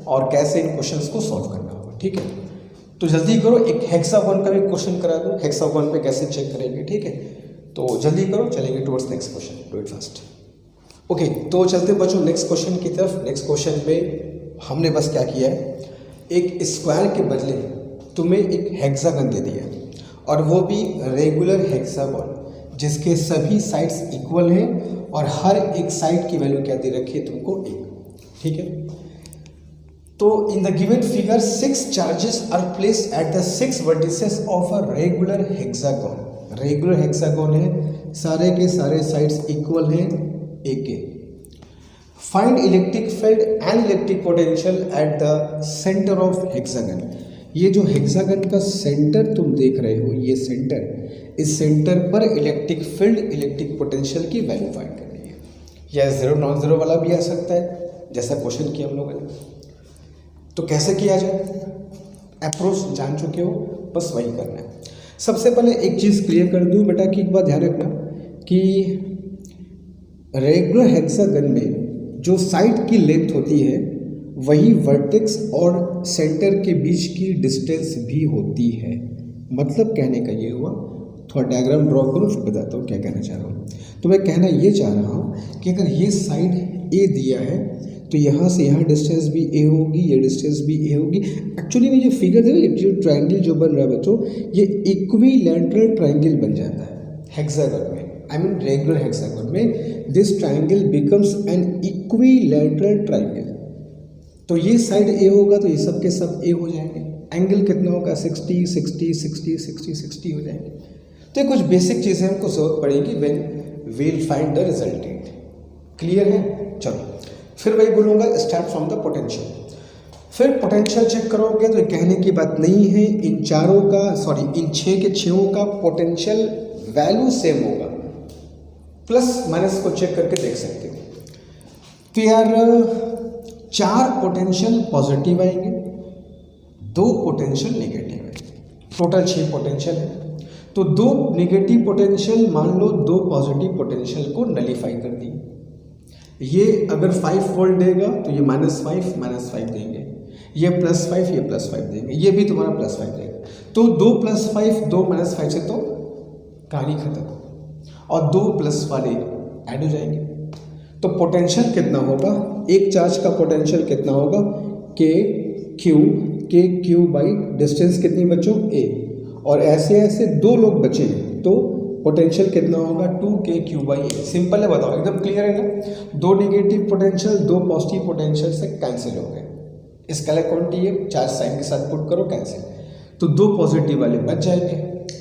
S1: और कैसे इन क्वेश्चंस को सॉल्व करना होगा, ठीक है। तो जल्दी करो, एक हेक्सागोन का भी क्वेश्चन करा दो, हेक्सागोन पे कैसे चेक करेंगे, ठीक है। तो जल्दी करो, चलेंगे towards next question, do it fast. Okay, तो चलते बच्चों नेक्स्ट क्वेश्चन की तरफ। नेक्स्ट क्वेश्चन में हमने बस क्या किया है, एक स्क्वायर के बदले तुम्हें एक हेक्सागन दे दिया और वो भी रेगुलर हेक्सागोन जिसके सभी साइड्स इक्वल हैं और हर एक साइड की वैल्यू क्या दे रखी है तुमको 1, ठीक है। तो in the given figure 6 charges are placed at the 6 vertices of a regular hexagon. Regular hexagon है, सारे के सारे साइड्स इक्वल हैं ए के। Find electric field and electric potential at the centre of hexagon. ये जो हेक्सागन का centre तुम देख रहे हो, ये सेंटर, इस सेंटर पर इलेक्ट्रिक फील्ड इलेक्ट्रिक पोटेंशियल की वैल्यू फाइंड करनी है। या 0 नॉन ज़ीरो वाला भी आ सकता है जैसा क्वेश्चन किया हम लोगों ने। तो कैसे किया जाए, अप्रोच जान चुके हो, बस वही करना है। सबसे पहले एक चीज़ क्लियर कर दूं बेटा कि एक बात ध्यान रखना कि रेगुलर हेक्सागन में जो साइड की लेंथ होती है वही वर्टेक्स और सेंटर के बीच की डिस्टेंस भी होती है। मतलब कहने का ये हुआ, थोड़ा डायग्राम ड्रॉ करो फिर बताता हूँ क्या कहना चाह रहा हूँ। तो मैं कहना ये चाह रहा हूँ कि अगर ये साइड ए दिया है तो यहाँ से यहाँ डिस्टेंस भी ए होगी, ये डिस्टेंस भी ए होगी। एक्चुअली में जो फिगर देखो, ये जो ट्रायंगल जो बन रहा है बच्चों, ये इक्विलैटरल ट्रायंगल बन जाता है हेक्सागन में। आई मीन रेगुलर हेक्सागन में this triangle becomes N equilateral triangle. तो ये साइड ए होगा तो ये सब के सब ए हो जाएंगे। एंगल कितना होगा, 60 60 60 60 60 हो जाएंगे। तो ये कुछ बेसिक चीज़ें हमको जरूरत पड़ेगी when we'll find the resultant. Clear है? चलो फिर वही बोलूँगा, स्टार्ट फ्रॉम द पोटेंशियल। फिर पोटेंशियल चेक करोगे तो कहने की बात नहीं है, इन चारों का इन 6 के 6 का पोटेंशियल वैल्यू सेम होगा। प्लस माइनस को चेक करके देख सकते हो। तो यार 4 पोटेंशियल पॉजिटिव आएंगे, 2 पोटेंशियल नेगेटिव है, टोटल 6 पोटेंशियल है। तो 2 नेगेटिव पोटेंशियल मान लो 2 पॉजिटिव पोटेंशियल को नलीफाई कर दिए। ये अगर 5 वोल्ट देगा तो ये -5 देंगे, ये +5 ये +5 देंगे, ये भी तुम्हारा +5 देगा। तो 2 + 5 2 - 5 से तो कहानी खत्म, और 2 प्लस वाले ऐड हो जाएंगे। तो पोटेंशियल कितना होगा, एक चार्ज का पोटेंशियल कितना होगा, के क्यू बाई डिस्टेंस कितनी बच्चों, ए। और ऐसे ऐसे 2 लोग बचे हैं तो पोटेंशियल कितना होगा, 2kq/a। सिंपल है, बताओ, एकदम क्लियर है ना। 2 नेगेटिव पोटेंशियल 2 पॉजिटिव पोटेंशियल से कैंसिल हो गए। स्केलर क्वांटिटी है, चार्ज साइन के साथ पुट करो, कैंसिल। तो 2 पॉजिटिव वाले बच जाएंगे।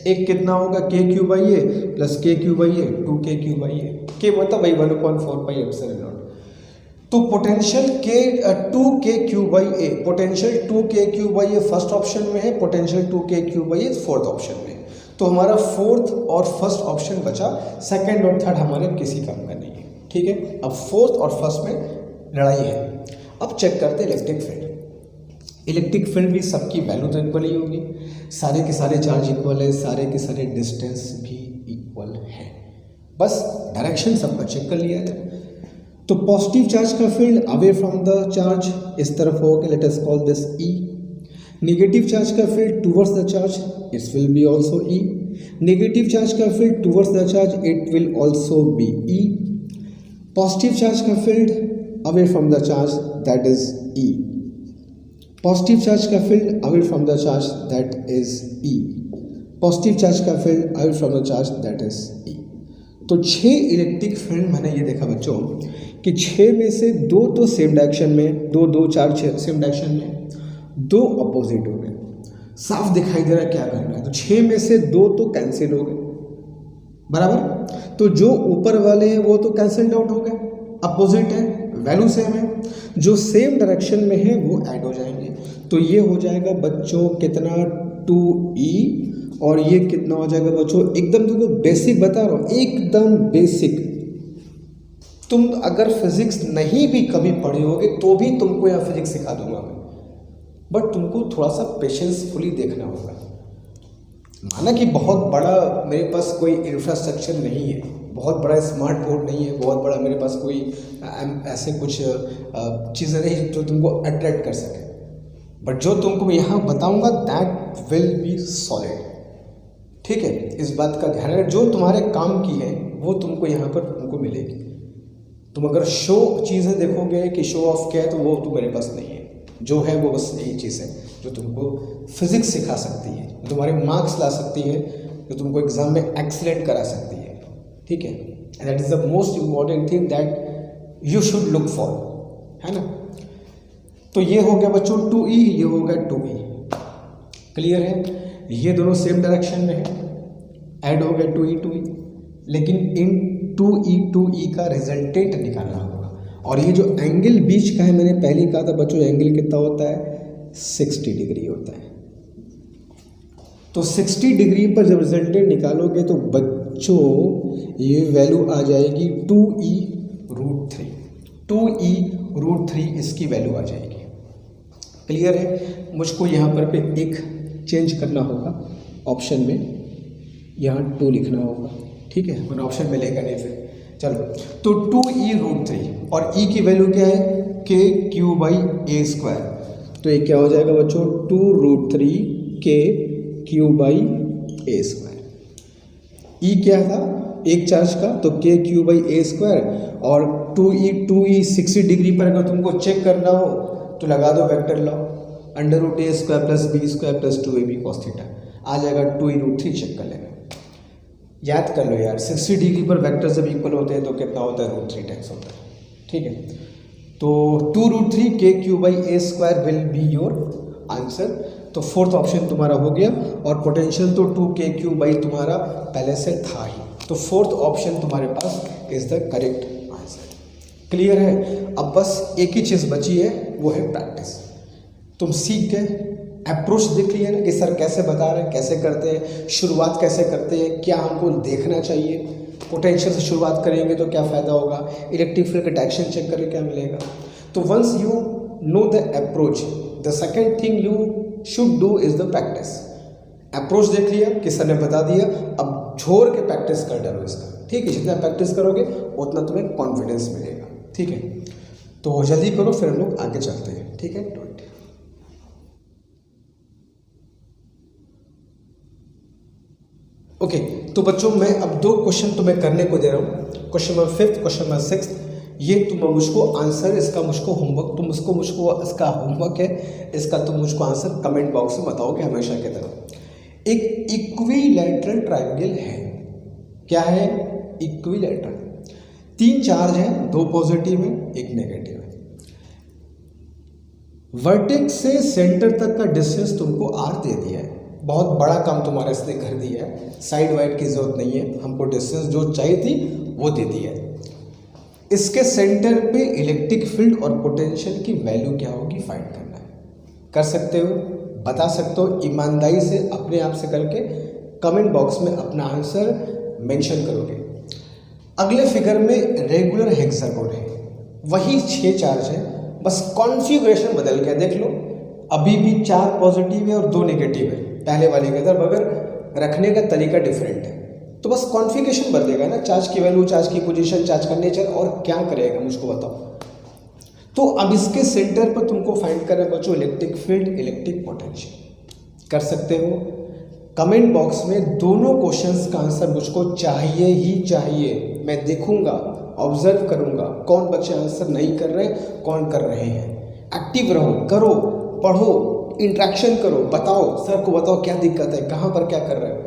S1: एक कितना होगा, kq/a प्लस kq/a 2kq/a, के मतलब वही 1/4πε0। तो पोटेंशियल के 2kq/a, potential 2kq/a first option में है, पोटेंशियल 2kq/a फोर्थ ऑप्शन में। तो हमारा फोर्थ और फर्स्ट ऑप्शन बचा, सेकंड और थर्ड हमारे किसी काम का नहीं है। ठीक है, अब फोर्थ और फर्स्ट में लड़ाई है। अब चेक करते हैं इलेक्ट्रिक फील्ड। इलेक्ट्रिक फील्ड भी सबकी वैल्यू तो इक्वल ही होगी, सारे के सारे चार्ज इक्वल है, सारे के सारे डिस्टेंस भी इक्वल है, बस डायरेक्शन सबका चेक कर लिया जाए। तो पॉजिटिव चार्ज का field away from the charge इस तरफ होगा, let us call this E. Negative charge का field towards the charge, it will be also E. Negative charge का field towards the charge, it will also be E. Positive charge का field away from the charge, that is E. Positive charge का field away from the charge, that is E. Positive charge का field away from the charge, that is E. तो 6 electric field मैंने ये देखा बच्चों कि 6 में से 2 तो सेम डायरेक्शन में, 2 चार्ज सेम डायरेक्शन में, 2 अपोजिट हो गए। साफ दिखाई दे रहा है क्या करना है। तो 6 में से 2 तो कैंसिल हो गए, बराबर। तो जो ऊपर वाले हैं वो तो कैंसिल आउट हो गए, अपोजिट है, वैल्यू सेम है। जो सेम डायरेक्शन में है वो ऐड हो जाएंगे। तो ये हो जाएगा बच्चों कितना, 2e। और ये कितना हो जाएगा बच्चों, एकदम तुमको बेसिक बता रहा हूँ, एकदम बेसिक। तुम अगर फिजिक्स नहीं भी कभी पढ़े होगे तो भी तुमको यहाँ फिजिक्स सिखा दूंगा मैं, बट तुमको थोड़ा सा पेशेंसफुली देखना होगा। माना कि बहुत बड़ा मेरे पास कोई इंफ्रास्ट्रक्चर नहीं है, बहुत बड़ा स्मार्ट बोर्ड नहीं है, बहुत बड़ा मेरे पास कोई ऐसे कुछ चीज़ें नहीं जो तुमको अट्रैक्ट कर सके, बट जो तुमको यहाँ बताऊंगा दैट विल बी सॉलिड। ठीक है, इस बात का ध्यान रखना, जो तुम्हारे काम की है वो तुमको यहाँ पर तुमको मिलेगी। तुम अगर शो चीज़ें देखोगे कि शो ऑफ क्या है, तो वो तो मेरे पास नहीं है। जो है वो बस यही चीज़ है जो तुमको फिजिक्स सिखा सकती है, जो तुम्हारे मार्क्स ला सकती है, जो तुमको एग्जाम में एक्सीलेंट करा सकती है। ठीक है, and that is the most important thing that you should look for, है ना। तो ये हो गया बच्चों 2e, ये हो गया 2e। क्लियर है? ये दोनों सेम डायरेक्शन में है, ऐड हो गया 2e 2e, लेकिन इन 2e का रिजल्टेंट निकालना होगा। और ये जो एंगल बीच का है, मैंने पहले कहा था बच्चों एंगल कितना होता है, 60 डिग्री होता है। तो 60 डिग्री पर जब रिजल्टेंट निकालोगे तो बच्चों ये वैल्यू आ जाएगी 2e√3, 2e√3 इसकी वैल्यू आ जाएगी। क्लियर है? मुझको यहाँ पर पे एक चेंज करना होगा, ऑप्शन में यहाँ 2 लिखना होगा, ठीक है, मैंने ऑप्शन में लेकर नहीं फिर। चलो, तो 2e√3 और e की वैल्यू क्या है, KQ/a²। तो ये क्या हो जाएगा बच्चों, 2√3 KQ/a²। e क्या था, एक चार्ज का, तो KQ/a² और 2e 60 डिग्री पर अगर तुमको चेक करना हो तो लगा दो vector law, √a² + b² + 2ab cos θ आ जाएगा। 2e√3 चेक कर लेना, याद कर लो यार, 60 डिग्री पर वेक्टर जब इक्वल होते हैं तो कितना होता है, √3 टाइम्स होता है, ठीक है। तो 2√3 KQ/a² will be your answer. तो फोर्थ ऑप्शन तुम्हारा हो गया, और पोटेंशियल तो 2KQ तुम्हारा पहले से था ही, तो फोर्थ ऑप्शन तुम्हारे पास is the correct answer. Clear है? अब बस एक ही चीज़ बची है, वो है प्रैक्टिस। तुम सीख गए, अप्रोच देख लिया ना कि सर कैसे बता रहे हैं, कैसे करते हैं, शुरुआत कैसे करते हैं, क्या हमको देखना चाहिए। पोटेंशियल से शुरुआत करेंगे तो क्या फ़ायदा होगा, इलेक्ट्रिक फील्ड का डायरेक्शन चेक करके क्या मिलेगा। तो once you know the approach, the second thing you should do is the practice. Approach देख लिया कि सर ने बता दिया, अब छोड़ के प्रैक्टिस कर डालो इसका, ठीक है। जितना प्रैक्टिस करोगे उतना तुम्हें कॉन्फिडेंस मिलेगा, ठीक है। तो जल्दी करो, फिर हम लोग आगे चलते हैं, ठीक है। ओके, तो बच्चों मैं अब 2 क्वेश्चन तुम्हें करने को दे रहा हूँ, क्वेश्चन नंबर 5, क्वेश्चन नंबर 6। ये तुम मुझको आंसर, इसका मुझको होमवर्क, मुझको इसका होमवर्क है, इसका तुम मुझको आंसर कमेंट बॉक्स में बताओगे हमेशा की तरह। एक इक्विलैटरल ट्रायंगल है, क्या है, इक्विलैटरल। 3 चार्ज हैं, 2 पॉजिटिव है, 1 नेगेटिव है। वर्टेक्स से सेंटर तक का डिस्टेंस तुमको r दे दिया है, बहुत बड़ा काम तुम्हारा इसने कर दिया है, साइड वाइड की जरूरत नहीं है, हमको डिस्टेंस जो चाहिए थी वो दे दिया है। इसके सेंटर पे इलेक्ट्रिक फील्ड और पोटेंशियल की वैल्यू क्या होगी फाइंड करना है। कर सकते हो, बता सकते हो, ईमानदारी से अपने आप से करके कमेंट बॉक्स में अपना आंसर मेंशन करोगे। अगले फिगर में रेगुलर हेक्सागोन है, वही 6 चार्ज है, बस कॉन्फ़िगरेशन बदल गया। देख लो, अभी भी 4 पॉजिटिव है और 2 नेगेटिव है पहले वाले के तरफ, मगर रखने का तरीका डिफरेंट है। तो बस कॉन्फ़िगरेशन बदलेगा ना, चार्ज की वैल्यू, चार्ज की पोजीशन, चार्ज का नेचर, और क्या करेगा मुझको बताओ। तो अब इसके सेंटर पर तुमको फाइंड करना है बच्चों इलेक्ट्रिक फील्ड, इलेक्ट्रिक पोटेंशियल। कर सकते हो, कमेंट बॉक्स में दोनों क्वेश्चंस का आंसर मुझको चाहिए ही चाहिए। मैं देखूंगा, ऑब्जर्व करूंगा कौन बच्चे आंसर नहीं कर रहे, कौन कर रहे हैं। एक्टिव रहो, करो, पढ़ो, इंट्रैक्शन करो, बताओ सर को, बताओ क्या दिक्कत है, कहाँ पर क्या कर रहे हो,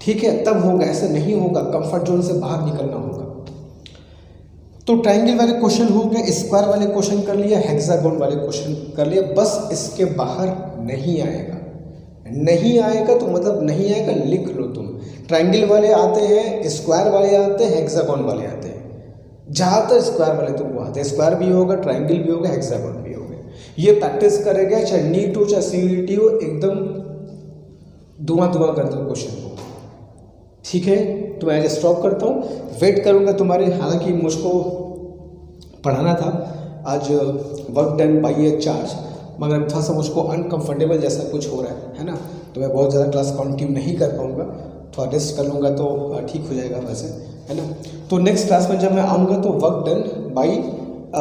S1: ठीक है, तब होगा, ऐसे नहीं होगा। कंफर्ट जोन से बाहर निकलना होगा। तो ट्रायंगल वाले क्वेश्चन हो गए, स्क्वायर वाले क्वेश्चन कर लिया, हेक्सागोन वाले क्वेश्चन कर लिया, बस इसके बाहर नहीं आएगा। नहीं आएगा तो मतलब नहीं आएगा, लिख लो तुम। ट्रायंगल वाले आते हैं, स्क्वायर वाले आते हैं, हेक्सागोन वाले आते हैं। ज़्यादातर स्क्वायर वाले तुमको आते हैं, स्क्वायर भी होगा, ट्रायंगल भी होगा, हेक्सागोन भी होगा। ये प्रैक्टिस करेगा, चाहे नीट हो चाहे सीईटी हो, एकदम धुआं कर दो क्वेश्चन को, ठीक है। तो मैं स्टॉप करता हूँ, वेट करूँगा तुम्हारे। हालांकि मुझको पढ़ाना था आज, work done by A charge, मगर थोड़ा सा मुझको अनकंफर्टेबल जैसा कुछ हो रहा है ना, तो मैं बहुत ज़्यादा क्लास कंटिन्यू नहीं कर पाऊँगा, थोड़ा रेस्ट कर लूँगा तो ठीक हो जाएगा वैसे, है ना। तो नेक्स्ट क्लास में जब मैं आऊँगा तो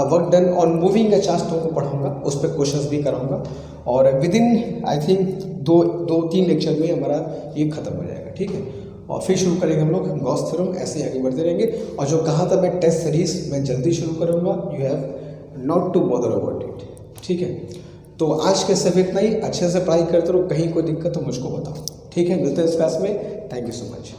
S1: वर्क डन ऑन मूविंग का चार्ज तुमको पढ़ाऊँगा, उस पर क्वेश्चंस भी कराऊँगा, और with in I think 2-3 lecture में हमारा ये खत्म हो जाएगा, ठीक है। और फिर शुरू करेंगे हम लोग गॉस थ्योरम, ऐसे आगे बढ़ते रहेंगे। और जो कहा था मैं टेस्ट सीरीज मैं जल्दी शुरू करूँगा, you have not to bother about it, ठीक है। तो आज के सिर्फ इतना ही, अच्छे से पढ़ाई करते रहो, कहीं कोई दिक्कत हो मुझको बताओ, ठीक है। मिलते हैं इस क्लास में, थैंक यू सो मच।